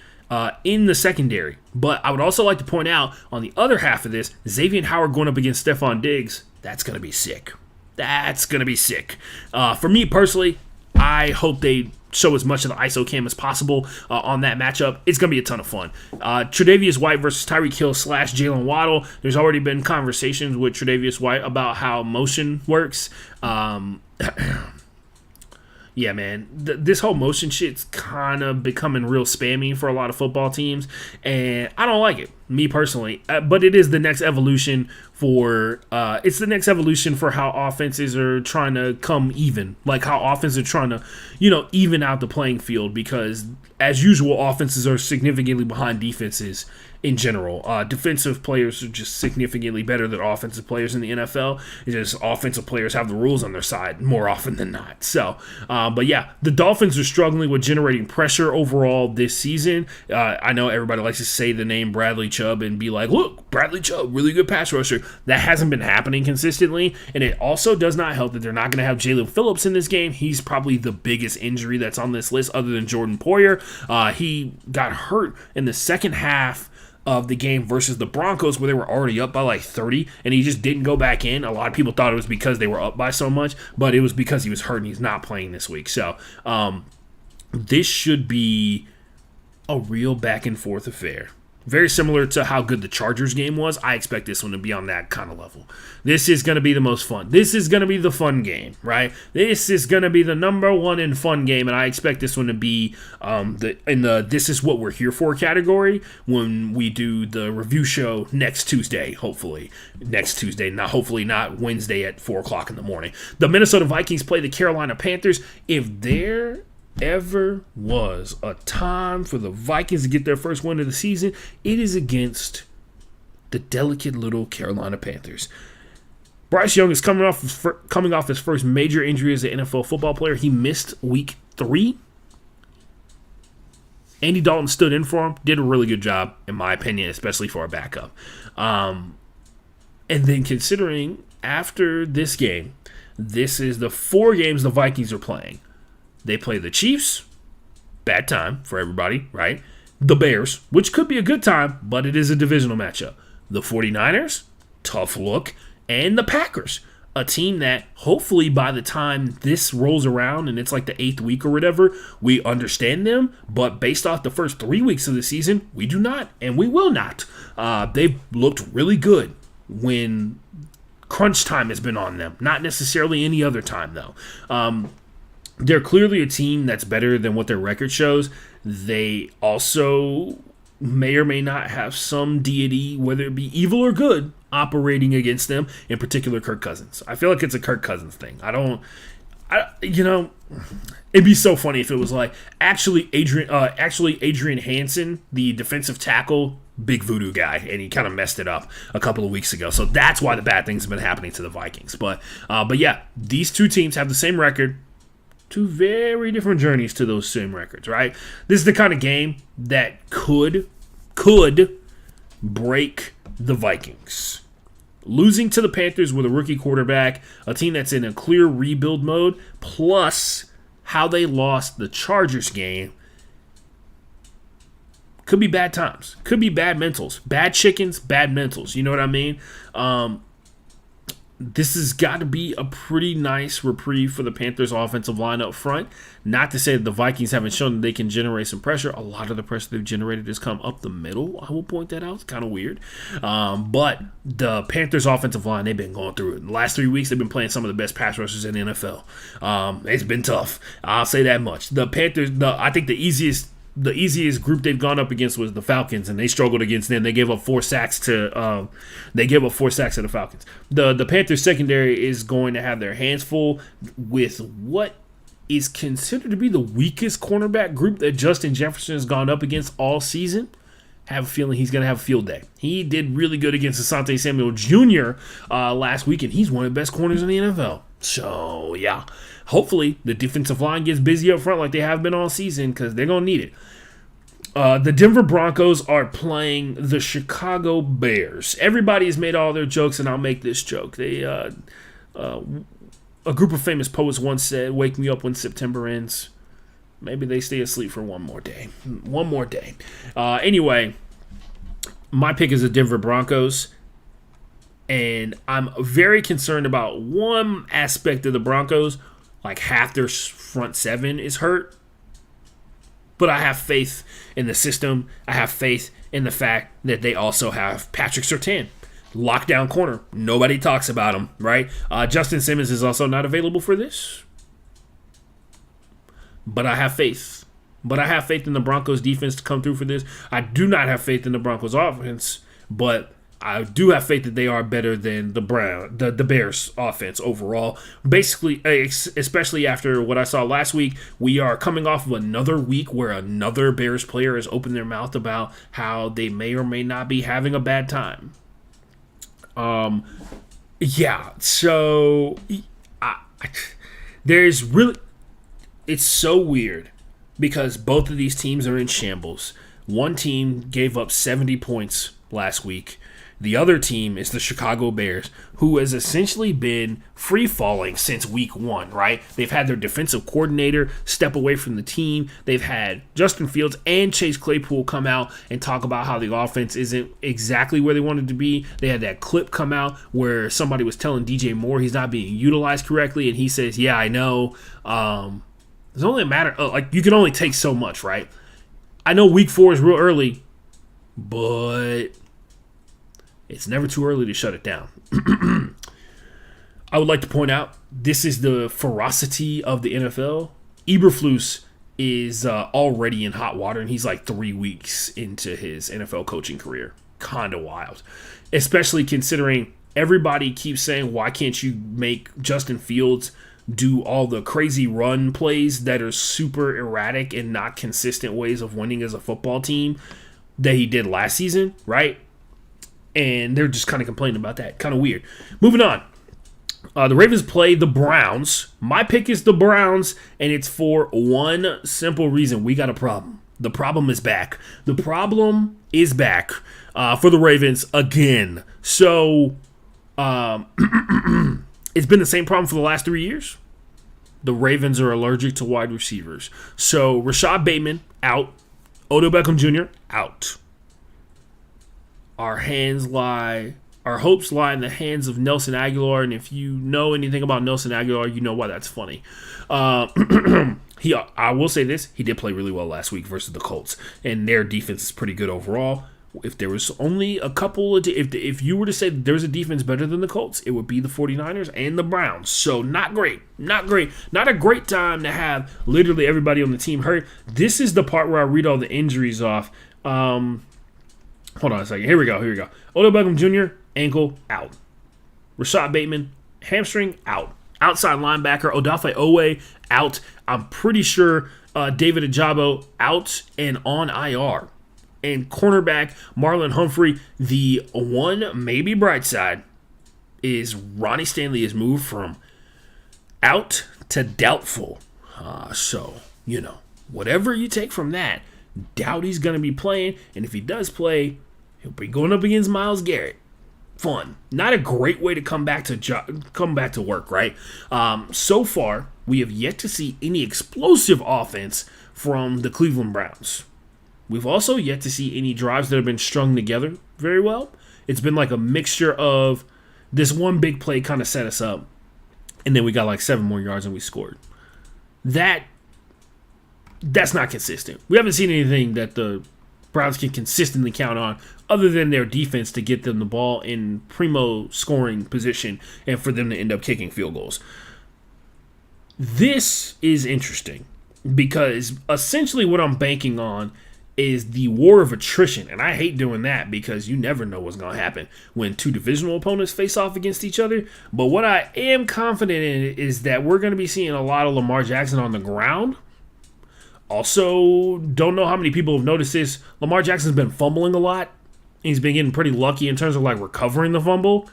in the secondary. But I would also like to point out, on the other half of this, Xavier Howard going up against Stephon Diggs, that's going to be sick. For me personally, I hope they show as much of the ISO cam as possible on that matchup. It's going to be a ton of fun. Tre'Davious White versus Tyreek Hill / Jalen Waddle. There's already been conversations with Tre'Davious White about how motion works. Yeah, man, this whole motion shit's kind of becoming real spammy for a lot of football teams, and I don't like it, me personally. But it is the next evolution for how offenses are trying to come even, like how offenses are trying to, even out the playing field, because as usual, offenses are significantly behind defenses in general. Defensive players are just significantly better than offensive players in the NFL. It's just offensive players have the rules on their side more often than not. So, but yeah, the Dolphins are struggling with generating pressure overall this season. I know everybody likes to say the name Bradley Chubb and be like, look, Bradley Chubb, really good pass rusher. That hasn't been happening consistently, and it also does not help that they're not going to have Jalen Phillips in this game. He's probably the biggest injury that's on this list other than Jordan Poyer. He got hurt in the second half of the game versus the Broncos, where they were already up by like 30, and he just didn't go back in. A lot of people thought it was because they were up by so much, but it was because he was hurt and he's not playing this week. So this should be a real back and forth affair. Very similar to how good the Chargers game was. I expect this one to be on that kind of level. This is going to be the most fun. This is going to be the fun game, right? This is going to be the number 1 in fun game, and I expect this one to be in the this is what we're here for category when we do the review show next Tuesday, hopefully. Next Tuesday, not Wednesday at 4 o'clock in the morning. The Minnesota Vikings play the Carolina Panthers. If there ever was a time for the Vikings to get their first win of the season, it is against the delicate little Carolina Panthers. Bryce Young is coming off his first major injury as an NFL football player. He missed week 3. Andy Dalton stood in for him, did a really good job, in my opinion, especially for a backup. And then considering after this game, this is the 4 games the Vikings are playing. They play the Chiefs, bad time for everybody, right? The Bears, which could be a good time, but it is a divisional matchup. The 49ers, tough look, and the Packers, a team that hopefully by the time this rolls around and it's like the 8th week or whatever, we understand them, but based off the first 3 weeks of the season, we do not, and we will not. They've looked really good when crunch time has been on them. Not necessarily any other time, though. They're clearly a team that's better than what their record shows. They also may or may not have some deity, whether it be evil or good, operating against them, in particular Kirk Cousins. I feel like it's a Kirk Cousins thing. It'd be so funny if it was like, actually Adrian Hansen, the defensive tackle, big voodoo guy, and he kind of messed it up a couple of weeks ago. So that's why the bad things have been happening to the Vikings. But yeah, these two teams have the same record. Two very different journeys to those same records, right? This is the kind of game that could break the Vikings. Losing to the Panthers with a rookie quarterback, a team that's in a clear rebuild mode, plus how they lost the Chargers game, could be bad times. Could be bad mentals. Bad chickens, bad mentals. You know what I mean? This has got to be a pretty nice reprieve for the Panthers' offensive line up front. Not to say that the Vikings haven't shown that they can generate some pressure. A lot of the pressure they've generated has come up the middle. I will point that out. It's kind of weird. But the Panthers' offensive line, they've been going through it. In the last 3 weeks, they've been playing some of the best pass rushers in the NFL. It's been tough. I'll say that much. The Panthers, I think the easiest group they've gone up against was the Falcons, and they struggled against them. They gave up 4 sacks to the Falcons. The Panthers secondary is going to have their hands full with what is considered to be the weakest cornerback group that Justin Jefferson has gone up against all season. Have a feeling he's going to have a field day. He did really good against Asante Samuel Jr. Last week, and he's one of the best corners in the NFL. So, yeah. Hopefully, the defensive line gets busy up front like they have been all season, because they're going to need it. The Denver Broncos are playing the Chicago Bears. Everybody has made all their jokes, and I'll make this joke. A group of famous poets once said, "Wake me up when September ends." Maybe they stay asleep for one more day. Anyway, my pick is the Denver Broncos. And I'm very concerned about one aspect of the Broncos. Like half their front seven is hurt. But I have faith in the system. I have faith in the fact that they also have Patrick Surtain. Lockdown corner. Nobody talks about him, right? Justin Simmons is also not available for this. But I have faith. But I have faith in the Broncos defense to come through for this. I do not have faith in the Broncos offense, but I do have faith that they are better than the Bears offense overall. Basically, especially after what I saw last week, we are coming off of another week where another Bears player has opened their mouth about how they may or may not be having a bad time. Yeah, so there's really, it's so weird because both of these teams are in shambles. One team gave up 70 points last week. The other team is the Chicago Bears, who has essentially been free-falling since week 1, right? They've had their defensive coordinator step away from the team. They've had Justin Fields and Chase Claypool come out and talk about how the offense isn't exactly where they wanted to be. They had that clip come out where somebody was telling DJ Moore he's not being utilized correctly, and he says, yeah, I know. It's only a matter of, like, you can only take so much, right? I know week 4 is real early, but it's never too early to shut it down. I would like to point out, this is the ferocity of the NFL. Eberflus is already in hot water, and he's like 3 weeks into his NFL coaching career. Kind of wild. Especially considering everybody keeps saying, why can't you make Justin Fields do all the crazy run plays that are super erratic and not consistent ways of winning as a football team that he did last season, right? And they're just kind of complaining about that. Kind of weird. Moving on. The Ravens play the Browns. My pick is the Browns, and it's for one simple reason. We got a problem. The problem is back. The problem is back for the Ravens again. So, it's been the same problem for the last 3 years. The Ravens are allergic to wide receivers. So, Rashad Bateman, out. Odell Beckham Jr., out. Our hopes lie in the hands of Nelson Aguilar, and if you know anything about Nelson Aguilar, you know why that's funny. I will say this, he did play really well last week versus the Colts, and their defense is pretty good overall. if there was only a couple of, if you were to say there's a defense better than the Colts, it would be the 49ers and the Browns. So not great. Not a great time to have literally everybody on the team hurt. This is the part where I read all the injuries off. Hold on a second. Here we go. Odell Beckham Jr., ankle, out. Rashad Bateman, hamstring, out. Outside linebacker, Odafe Owe, out. I'm pretty sure David Ajabo, out and on IR. And cornerback Marlon Humphrey, the one maybe bright side is Ronnie Stanley has moved from out to doubtful. So, whatever you take from that, doubt he's going to be playing. And if he does play, he'll be going up against Myles Garrett. Fun. Not a great way to come back to work, right? So far, we have yet to see any explosive offense from the Cleveland Browns. We've also yet to see any drives that have been strung together very well. It's been like a mixture of this one big play kind of set us up, and then we got like 7 more yards and we scored. That's not consistent. We haven't seen anything that the Browns can consistently count on other than their defense to get them the ball in primo scoring position and for them to end up kicking field goals. This is interesting because essentially what I'm banking on is the war of attrition. And I hate doing that because you never know what's going to happen when 2 divisional opponents face off against each other. But what I am confident in is that we're going to be seeing a lot of Lamar Jackson on the ground. Also, don't know how many people have noticed this. Lamar Jackson's been fumbling a lot. He's been getting pretty lucky in terms of like recovering the fumble.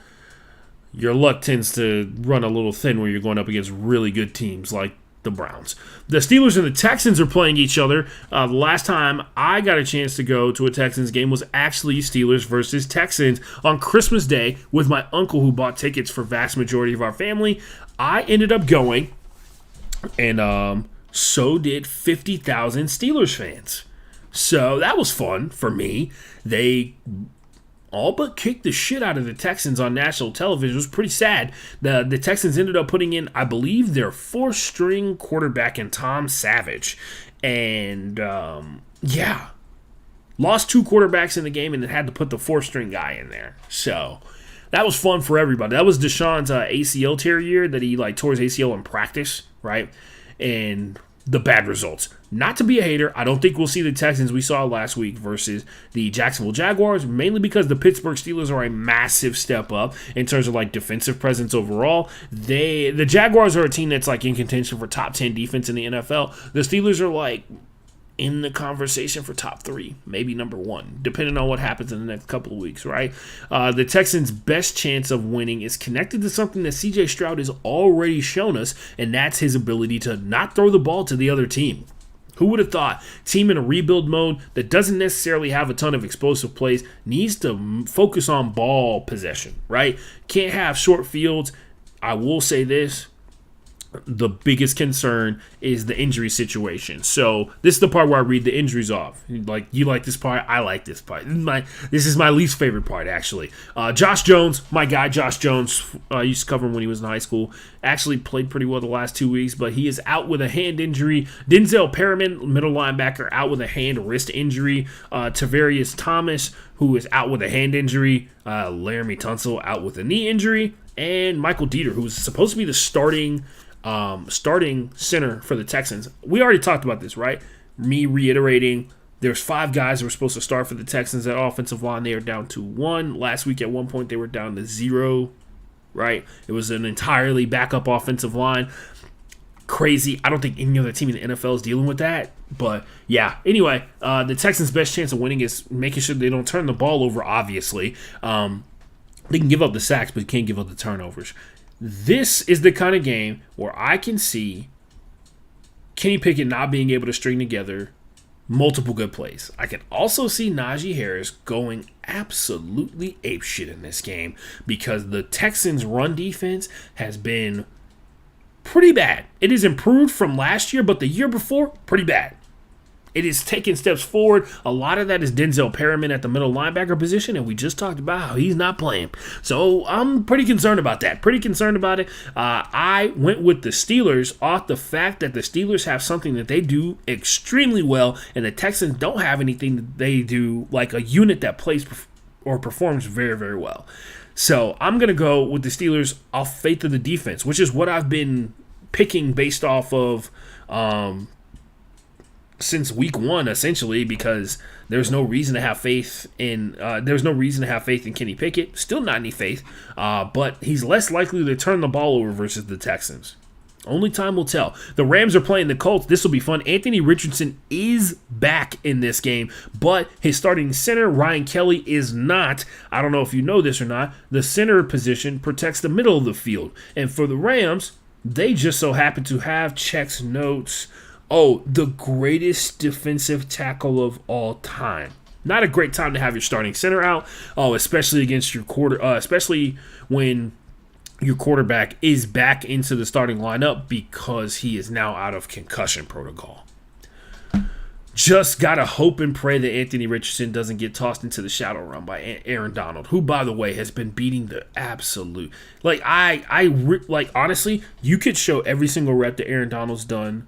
Your luck tends to run a little thin when you're going up against really good teams like the Browns. The Steelers and the Texans are playing each other. The last time I got a chance to go to a Texans game was actually Steelers versus Texans on Christmas Day with my uncle who bought tickets for vast majority of our family. I ended up going, and so did 50,000 Steelers fans. So that was fun for me. They all but kicked the shit out of the Texans on national television. It was pretty sad. The Texans ended up putting in, I believe, their 4th-string quarterback in Tom Savage. And, lost 2 quarterbacks in the game and then had to put the 4th-string guy in there. So that was fun for everybody. That was Deshaun's ACL tear year that he tore his ACL in practice, right? And the bad results. Not to be a hater, I don't think we'll see the Texans we saw last week versus the Jacksonville Jaguars, mainly because the Pittsburgh Steelers are a massive step up in terms of defensive presence overall. The Jaguars are a team that's in contention for top 10 defense in the NFL. The Steelers are in the conversation for top 3, maybe number 1, depending on what happens in the next couple of weeks, right? The Texans' best chance of winning is connected to something that C.J. Stroud has already shown us, and that's his ability to not throw the ball to the other team. Who would have thought? Team in a rebuild mode that doesn't necessarily have a ton of explosive plays needs to focus on ball possession, right? Can't have short fields. I will say this. The biggest concern is the injury situation. So this is the part where I read the injuries off. You like this part? I like this part. This is my least favorite part, actually. Josh Jones, my guy Josh Jones, I used to cover him when he was in high school. Actually played pretty well the last 2 weeks, but he is out with a hand injury. Denzel Perriman, middle linebacker, out with a hand-wrist injury. Tavarius Thomas, who is out with a hand injury. Laramie Tunsil out with a knee injury. And Michael Dieter, who is supposed to be the starting center for the Texans. We already talked about this, right? Me reiterating, there's 5 guys who were supposed to start for the Texans at offensive line. They are down to 1. Last week at one point they were down to 0, right? It was an entirely backup offensive line. Crazy. I don't think any other team in the NFL is dealing with that. But, yeah. Anyway, the Texans' best chance of winning is making sure they don't turn the ball over, obviously. They can give up the sacks, but can't give up the turnovers. This is the kind of game where I can see Kenny Pickett not being able to string together multiple good plays. I can also see Najee Harris going absolutely apeshit in this game because the Texans' run defense has been pretty bad. It has improved from last year, but the year before, pretty bad. It is taking steps forward. A lot of that is Denzel Perryman at the middle linebacker position, and we just talked about how he's not playing. So I'm pretty concerned about that. Pretty concerned about it. I went with the Steelers off the fact that the Steelers have something that they do extremely well, and the Texans don't have anything that they do, like a unit that plays or performs very, very well. So I'm going to go with the Steelers off faith of the defense, which is what I've been picking based off of since week one, essentially, because there's no reason to have faith in Kenny Pickett. Still not any faith, but he's less likely to turn the ball over versus the Texans. Only time will tell. The Rams are playing the Colts. This will be fun. Anthony Richardson is back in this game, but his starting center, Ryan Kelly, is not. I don't know if you know this or not. The center position protects the middle of the field. And for the Rams, they just so happen to have checks notes. Oh, the greatest defensive tackle of all time. Not a great time to have your starting center out. Oh, especially against your especially when your quarterback is back into the starting lineup because he is now out of concussion protocol. Just got to hope and pray that Anthony Richardson doesn't get tossed into the shadow run by Aaron Donald, who, by the way, has been beating the absolute. Like, honestly, you could show every single rep that Aaron Donald's done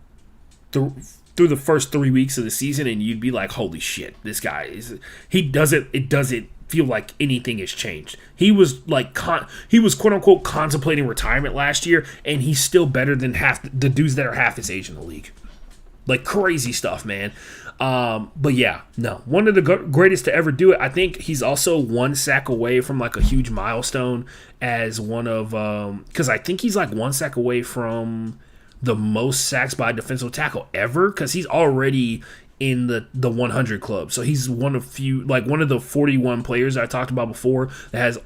through the first 3 weeks of the season, and you'd be like, holy shit, this guy is. It doesn't feel like anything has changed. He was quote unquote contemplating retirement last year, and he's still better than half the dudes that are half his age in the league. Like, crazy stuff, man. But yeah, no, one of the greatest to ever do it. I think he's also one sack away from like a huge milestone as one of because I think he's like one sack away from the most sacks by a defensive tackle ever, because he's already in the 100 club. So he's one of the 41 players I talked about before that has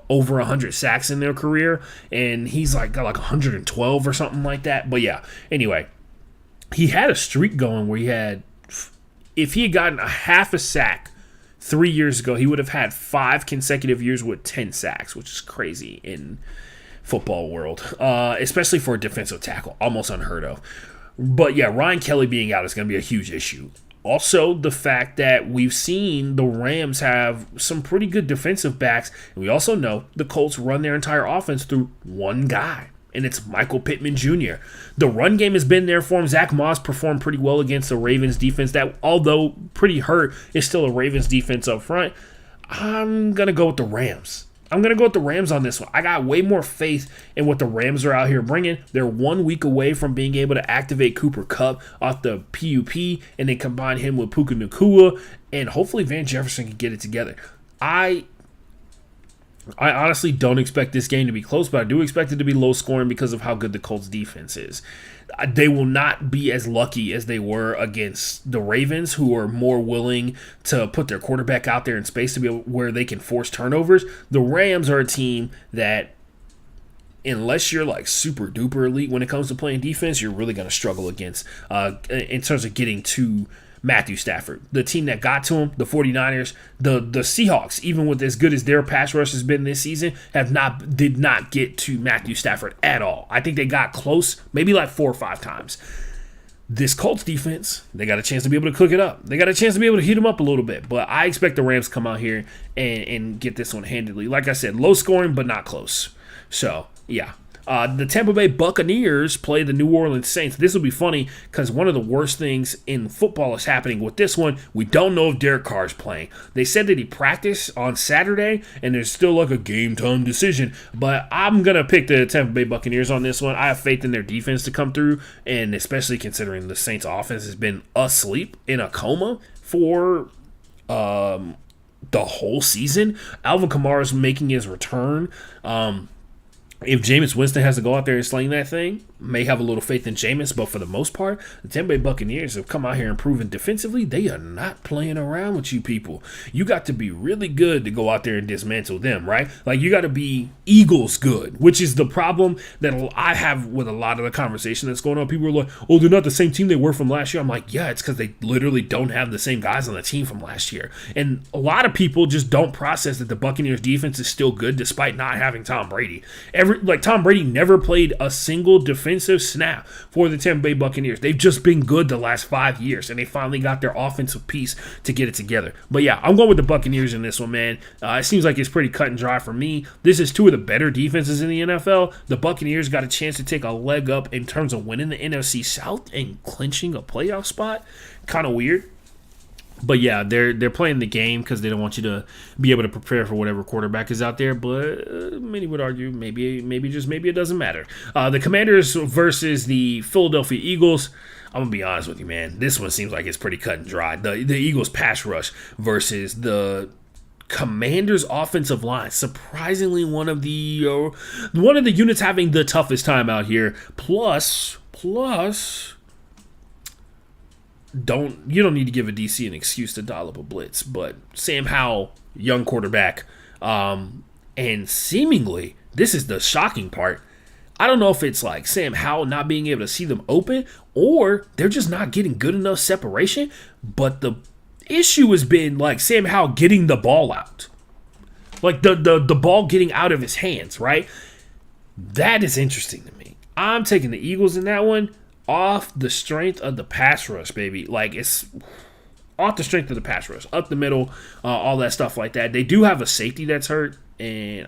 over 100 sacks in their career, and he's got 112 or something like that. But yeah, anyway, he had a streak going where if he had gotten a half a sack 3 years ago, he would have had 5 consecutive years with 10 sacks, which is crazy in football world, especially for a defensive tackle. Almost unheard of. But yeah, Ryan Kelly being out is going to be a huge issue. Also, the fact that we've seen the Rams have some pretty good defensive backs, and we also know the Colts run their entire offense through one guy, and it's Michael Pittman Jr. The run game has been there for him. Zach Moss performed pretty well against the Ravens defense that, although pretty hurt, is still a Ravens defense up front. I'm going to go with the Rams. I'm going to go with the Rams on this one. I got way more faith in what the Rams are out here bringing. They're 1 week away from being able to activate Cooper Kupp off the PUP and then combine him with Puka Nacua, and hopefully Van Jefferson can get it together. I honestly don't expect this game to be close, but I do expect it to be low scoring because of how good the Colts defense is. They will not be as lucky as they were against the Ravens, who are more willing to put their quarterback out there in space to be where they can force turnovers. The Rams are a team that, unless you're like super duper elite when it comes to playing defense, you're really going to struggle against in terms of getting to Matthew Stafford. The team that got to him, the 49ers, the Seahawks, even with as good as their pass rush has been this season, did not get to Matthew Stafford at all. I think they got close, maybe like 4 or 5 times. This Colts defense, they got a chance to be able to cook it up. They got a chance to be able to heat them up a little bit. But I expect the Rams to come out here and get this one handedly. Like I said, low scoring, but not close. So, yeah. The Tampa Bay Buccaneers play the New Orleans Saints. This will be funny because one of the worst things in football is happening with this one. We don't know if Derek Carr is playing. They said that he practiced on Saturday, and there's still like a game-time decision. But I'm going to pick the Tampa Bay Buccaneers on this one. I have faith in their defense to come through, and especially considering the Saints' offense has been asleep in a coma for the whole season. Alvin Kamara is making his return. If Jameis Winston has to go out there and sling that thing, may have a little faith in Jameis, but for the most part, the Tampa Bay Buccaneers have come out here and proven defensively they are not playing around with you people. You got to be really good to go out there and dismantle them, right? Like, you got to be Eagles good, which is the problem that I have with a lot of the conversation that's going on. People are like, oh, they're not the same team they were from last year. I'm like, yeah, it's because they literally don't have the same guys on the team from last year. And a lot of people just don't process that the Buccaneers defense is still good despite not having Tom Brady. Tom Brady never played a single defensive snap for the Tampa Bay Buccaneers. They've just been good the last 5 years, and they finally got their offensive piece to get it together. But yeah, I'm going with the Buccaneers in this one, man. It seems like it's pretty cut and dry for me. This is two of the better defenses in the NFL. The Buccaneers got a chance to take a leg up in terms of winning the NFC South and clinching a playoff spot. Kind of weird. But yeah, they're playing the game because they don't want you to be able to prepare for whatever quarterback is out there. But many would argue maybe it doesn't matter. The Commanders versus the Philadelphia Eagles. I'm gonna be honest with you, man. This one seems like it's pretty cut and dry. The Eagles pass rush versus the Commanders offensive line. Surprisingly, one of the units having the toughest time out here. Plus. You don't need to give a DC an excuse to dial up a blitz, but Sam Howell, young quarterback, and seemingly, this is the shocking part, I don't know if it's like Sam Howell not being able to see them open, or they're just not getting good enough separation, but the issue has been like Sam Howell getting the ball out. Like the ball getting out of his hands, right? That is interesting to me. I'm taking the Eagles in that one. Off the strength of the pass rush, baby. Like, it's off the strength of the pass rush. Up the middle, all that stuff like that. They do have a safety that's hurt, and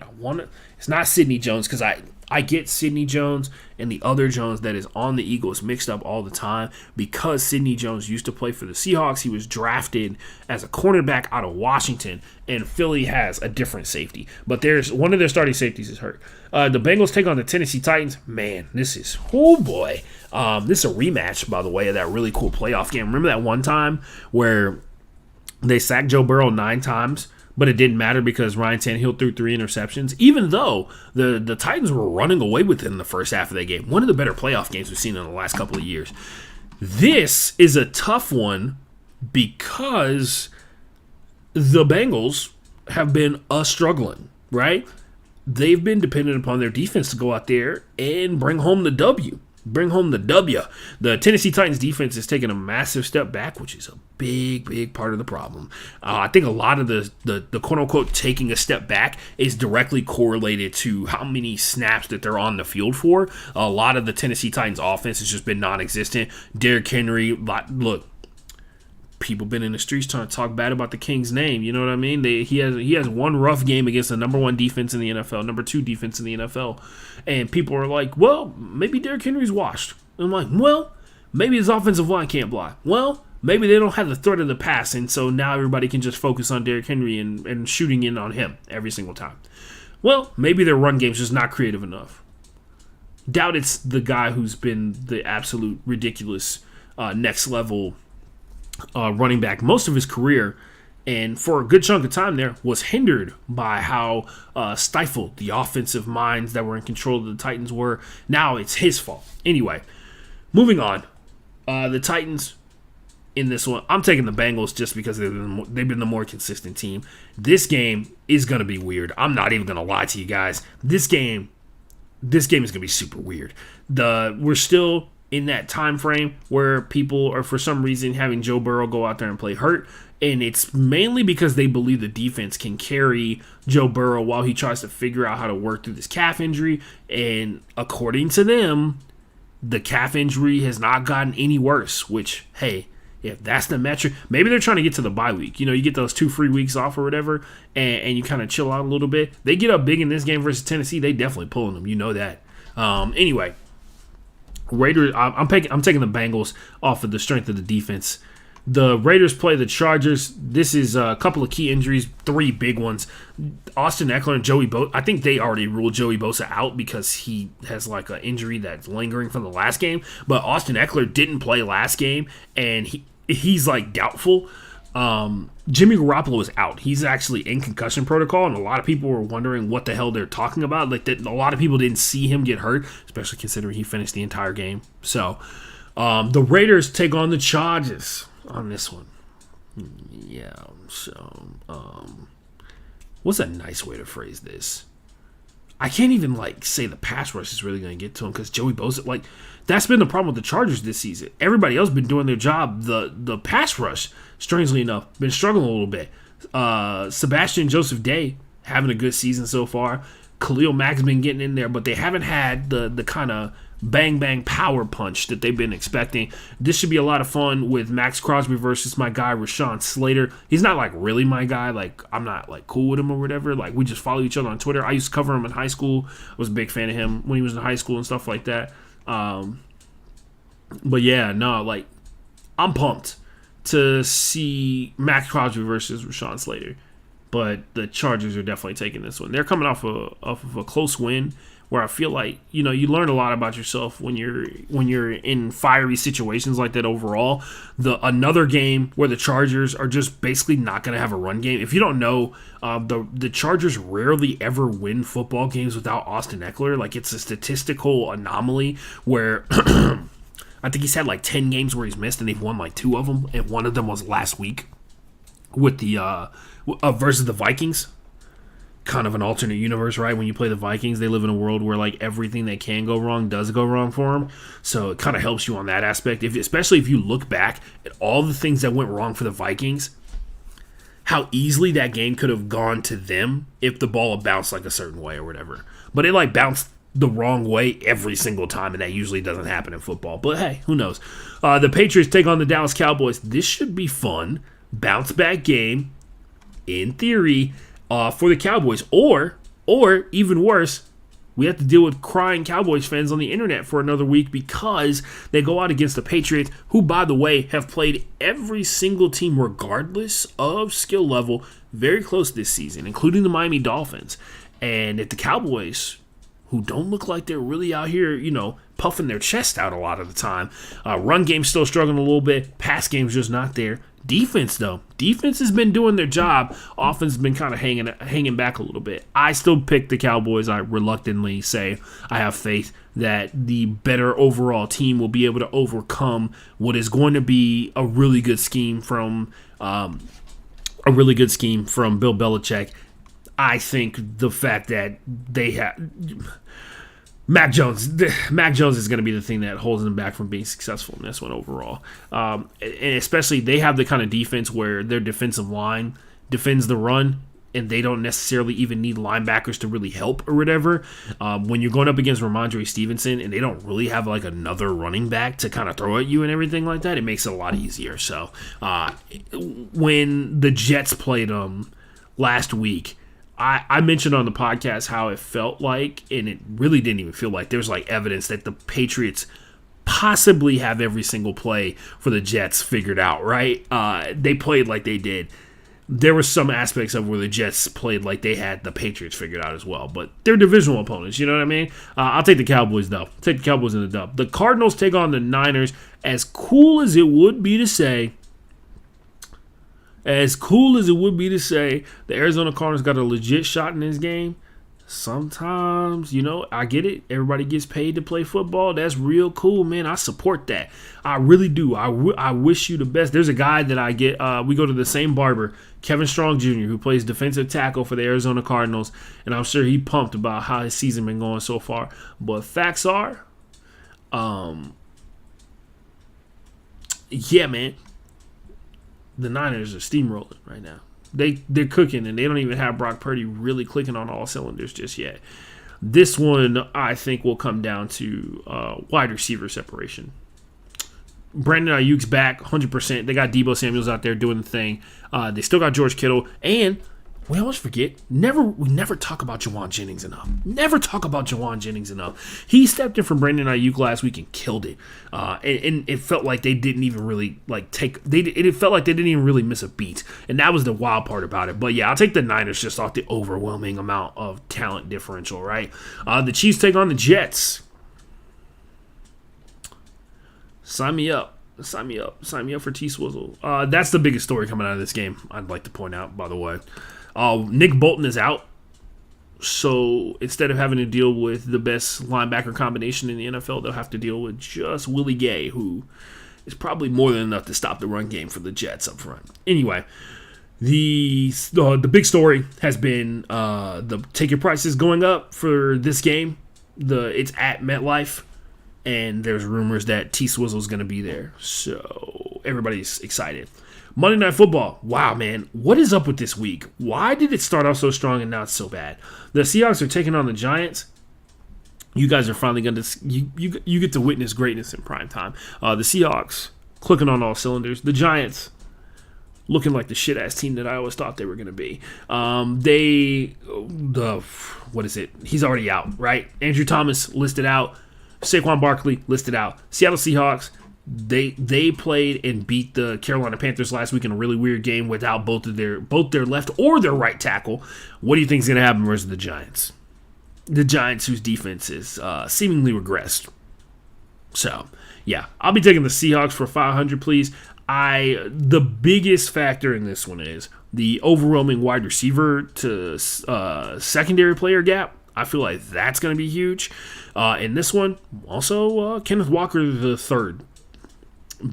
it's not Sidney Jones, because I get Sidney Jones and the other Jones that is on the Eagles mixed up all the time, because Sidney Jones used to play for the Seahawks. He was drafted as a cornerback out of Washington, and Philly has a different safety. But there's one of their starting safeties is hurt. The Bengals take on the Tennessee Titans. Man, this is, oh boy. This is a rematch, by the way, of that really cool playoff game. Remember that one time where they sacked Joe Burrow 9 times, but it didn't matter because Ryan Tannehill threw 3 interceptions, even though the Titans were running away with it in the first half of that game. One of the better playoff games we've seen in the last couple of years. This is a tough one because the Bengals have been struggling, right? They've been dependent upon their defense to go out there and bring home the W. The Tennessee Titans defense is taking a massive step back, which is a big part of the problem. I think a lot of the quote-unquote taking a step back is directly correlated to how many snaps that they're on the field for. A lot of the Tennessee Titans offense has just been non-existent. Derrick Henry, look, people been in the streets trying to talk bad about the King's name. You know what I mean? He has one rough game against the number 1 defense in the NFL, number 2 defense in the NFL. And people are like, well, maybe Derrick Henry's washed. And I'm like, well, maybe his offensive line can't block. Well, maybe they don't have the threat of the pass, and so now everybody can just focus on Derrick Henry and shooting in on him every single time. Well, maybe their run game's just not creative enough. Doubt it's the guy who's been the absolute ridiculous next level running back most of his career, and for a good chunk of time there was hindered by how stifled the offensive minds that were in control of the Titans were. Now it's his fault. Anyway, moving on. The Titans in this one, I'm taking the Bengals just because they've been the more consistent team. This game is going to be weird. I'm not even going to lie to you guys. This game is going to be super weird. We're still in that time frame where people are for some reason having Joe Burrow go out there and play hurt, and it's mainly because they believe the defense can carry Joe Burrow while he tries to figure out how to work through this calf injury. And according to them, the calf injury has not gotten any worse, which, hey, if that's the metric, maybe they're trying to get to the bye week. You know, you get those 2 free weeks off or whatever, and you kind of chill out a little bit. They get up big in this game versus Tennessee, they definitely pulling them. You know that. Anyway, Raiders. I'm taking the Bengals off of the strength of the defense. The Raiders play the Chargers. This is a couple of key injuries, 3 big ones. Austin Eckler and Joey Bosa. I think they already ruled Joey Bosa out because he has like an injury that's lingering from the last game. But Austin Eckler didn't play last game, and he's like doubtful. Jimmy Garoppolo is out. He's actually in concussion protocol, and a lot of people were wondering what the hell they're talking about. Like that, a lot of people didn't see him get hurt, especially considering he finished the entire game. So the Raiders take on the Chargers on this one. Yeah. So what's a nice way to phrase this? I can't even say the pass rush is really going to get to him because Joey Bosa, that's been the problem with the Chargers this season. Everybody else been doing their job. The pass rush, strangely enough, been struggling a little bit. Sebastian Joseph Day having a good season so far. Khalil Mack's been getting in there, but they haven't had the kind of bang power punch that they've been expecting. This should be a lot of fun with Max Crosby versus my guy Rashawn Slater. He's not like really my guy. Like, I'm not like cool with him or whatever. Like, we just follow each other on Twitter. I used to cover him in high school. I was a big fan of him when he was in high school and stuff like that. But yeah, no, like, I'm pumped to see Max Crosby versus Rashawn Slater. But the Chargers are definitely taking this one. They're coming off of a close win where I feel like, you know, you learn a lot about yourself when you're in fiery situations like that overall. Another game where the Chargers are just basically not going to have a run game. If you don't know, the Chargers rarely ever win football games without Austin Eckler. Like, it's a statistical anomaly where I think he's had like 10 games where he's missed, and they've won like 2 of them, and one of them was last week with the versus the Vikings. Kind of an alternate universe, right? When you play the Vikings, they live in a world where like everything that can go wrong does go wrong for them. So it kind of helps you on that aspect. Especially if you look back at all the things that went wrong for the Vikings, how easily that game could have gone to them if the ball had bounced like a certain way or whatever. But it like bounced the wrong way every single time, and that usually doesn't happen in football. But hey, who knows? The Patriots take on the Dallas Cowboys. This should be fun. Bounce back game, in theory. For the Cowboys, or even worse, we have to deal with crying Cowboys fans on the internet for another week because they go out against the Patriots, who, by the way, have played every single team regardless of skill level very close this season, including the Miami Dolphins. And if the Cowboys, who don't look like they're really out here, you know, puffing their chest out a lot of the time, run game's still struggling a little bit, pass game's just not there. Defense, though. Defense has been doing their job. Offense has been kind of hanging back a little bit. I still pick the Cowboys. I reluctantly say I have faith that the better overall team will be able to overcome what is going to be a really good scheme from Bill Belichick. I think the fact that they have Mac Jones is going to be the thing that holds them back from being successful in this one overall. And especially they have the kind of defense where their defensive line defends the run, and they don't necessarily even need linebackers to really help or whatever. When you're going up against Ramondre Stevenson and they don't really have like another running back to kind of throw at you and everything like that, it makes it a lot easier. So when the Jets played them last week, I mentioned on the podcast how it felt like, and it really didn't even feel like, there's like evidence that the Patriots possibly have every single play for the Jets figured out, right? They played like they did. There were some aspects of where the Jets played like they had the Patriots figured out as well, but they're divisional opponents, you know what I mean? I'll take the Cowboys, though. Take the Cowboys in the dub. The Cardinals take on the Niners. As cool as it would be to say, the Arizona Cardinals got a legit shot in this game. Sometimes, you know, I get it. Everybody gets paid to play football. That's real cool, man. I support that. I really do. I wish you the best. There's a guy that I get. We go to the same barber, Kevin Strong Jr., who plays defensive tackle for the Arizona Cardinals, and I'm sure he's pumped about how his season been going so far. But facts are, yeah, man. The Niners are steamrolling right now. They're cooking, and they don't even have Brock Purdy really clicking on all cylinders just yet. This one, I think, will come down to wide receiver separation. Brandon Ayuk's back 100%. They got Deebo Samuels out there doing the thing. They still got George Kittle, and we always forget. We never talk about Jawan Jennings enough. He stepped in from Brandon Ayuk last week and killed it. And it felt like they didn't even really it felt like they didn't even really miss a beat. And that was the wild part about it. But yeah, I'll take the Niners just off the overwhelming amount of talent differential, right? The Chiefs take on the Jets. Sign me up for T-Swizzle. That's the biggest story coming out of this game, I'd like to point out, by the way. Nick Bolton is out, so instead of having to deal with the best linebacker combination in the NFL, they'll have to deal with just Willie Gay, who is probably more than enough to stop the run game for the Jets up front. Anyway, the big story has been the ticket prices going up for this game. It's at MetLife, and there's rumors that T-Swizzle is going to be there. So So everybody's excited. Monday Night Football. Wow, man. What is up with this week? Why did it start off so strong and now it's so bad? The Seahawks are taking on the Giants. You guys are finally going to you get to witness greatness in prime time. The Seahawks clicking on all cylinders. The Giants looking like the shit-ass team that I always thought they were going to be. What is it? He's already out, right? Andrew Thomas listed out. Saquon Barkley listed out. Seattle Seahawks, they played and beat the Carolina Panthers last week in a really weird game without both their left or their right tackle. What do you think is going to happen versus the Giants? The Giants, whose defense is seemingly regressed. So, yeah, I'll be taking the Seahawks for 500, please. The biggest factor in this one is the overwhelming wide receiver to secondary player gap. I feel like that's going to be huge. In this one, also Kenneth Walker III.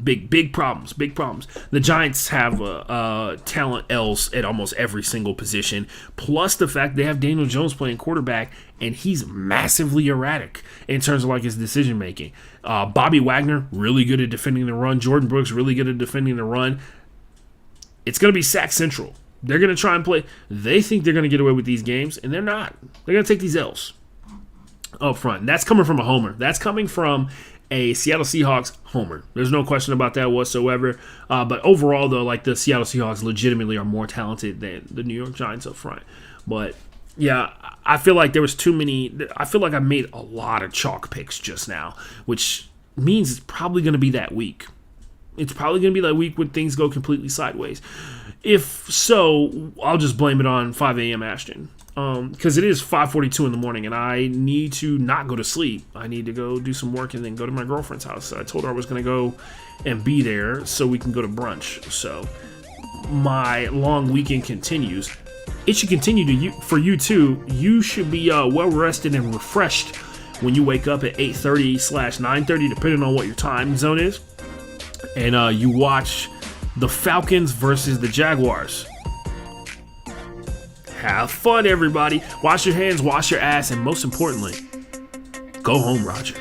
Big problems. The Giants have talent else at almost every single position, plus the fact they have Daniel Jones playing quarterback, and he's massively erratic in terms of like his decision making. Bobby Wagner, really good at defending the run. Jordan Brooks, really good at defending the run. It's going to be sack central. They're going to try and play. They think they're going to get away with these games, and they're not. They're going to take these L's up front. And that's coming from a homer. That's coming from a Seattle Seahawks homer. There's no question about that whatsoever. But overall, though, like the Seattle Seahawks legitimately are more talented than the New York Giants up front. But yeah, I feel like there was too many. I feel like I made a lot of chalk picks just now, which means it's probably going to be that week. It's probably going to be that week when things go completely sideways. If so, I'll just blame it on 5 a.m. Ashton. Because it is 5:42 in the morning, and I need to not go to sleep. I need to go do some work and then go to my girlfriend's house. I told her I was going to go and be there so we can go to brunch. So my long weekend continues. It should continue for you too. You should be well rested and refreshed when you wake up at 8:30/9:30, depending on what your time zone is, and you watch the Falcons versus the Jaguars. Have fun, everybody. Wash your hands, wash your ass, and most importantly, go home, Roger.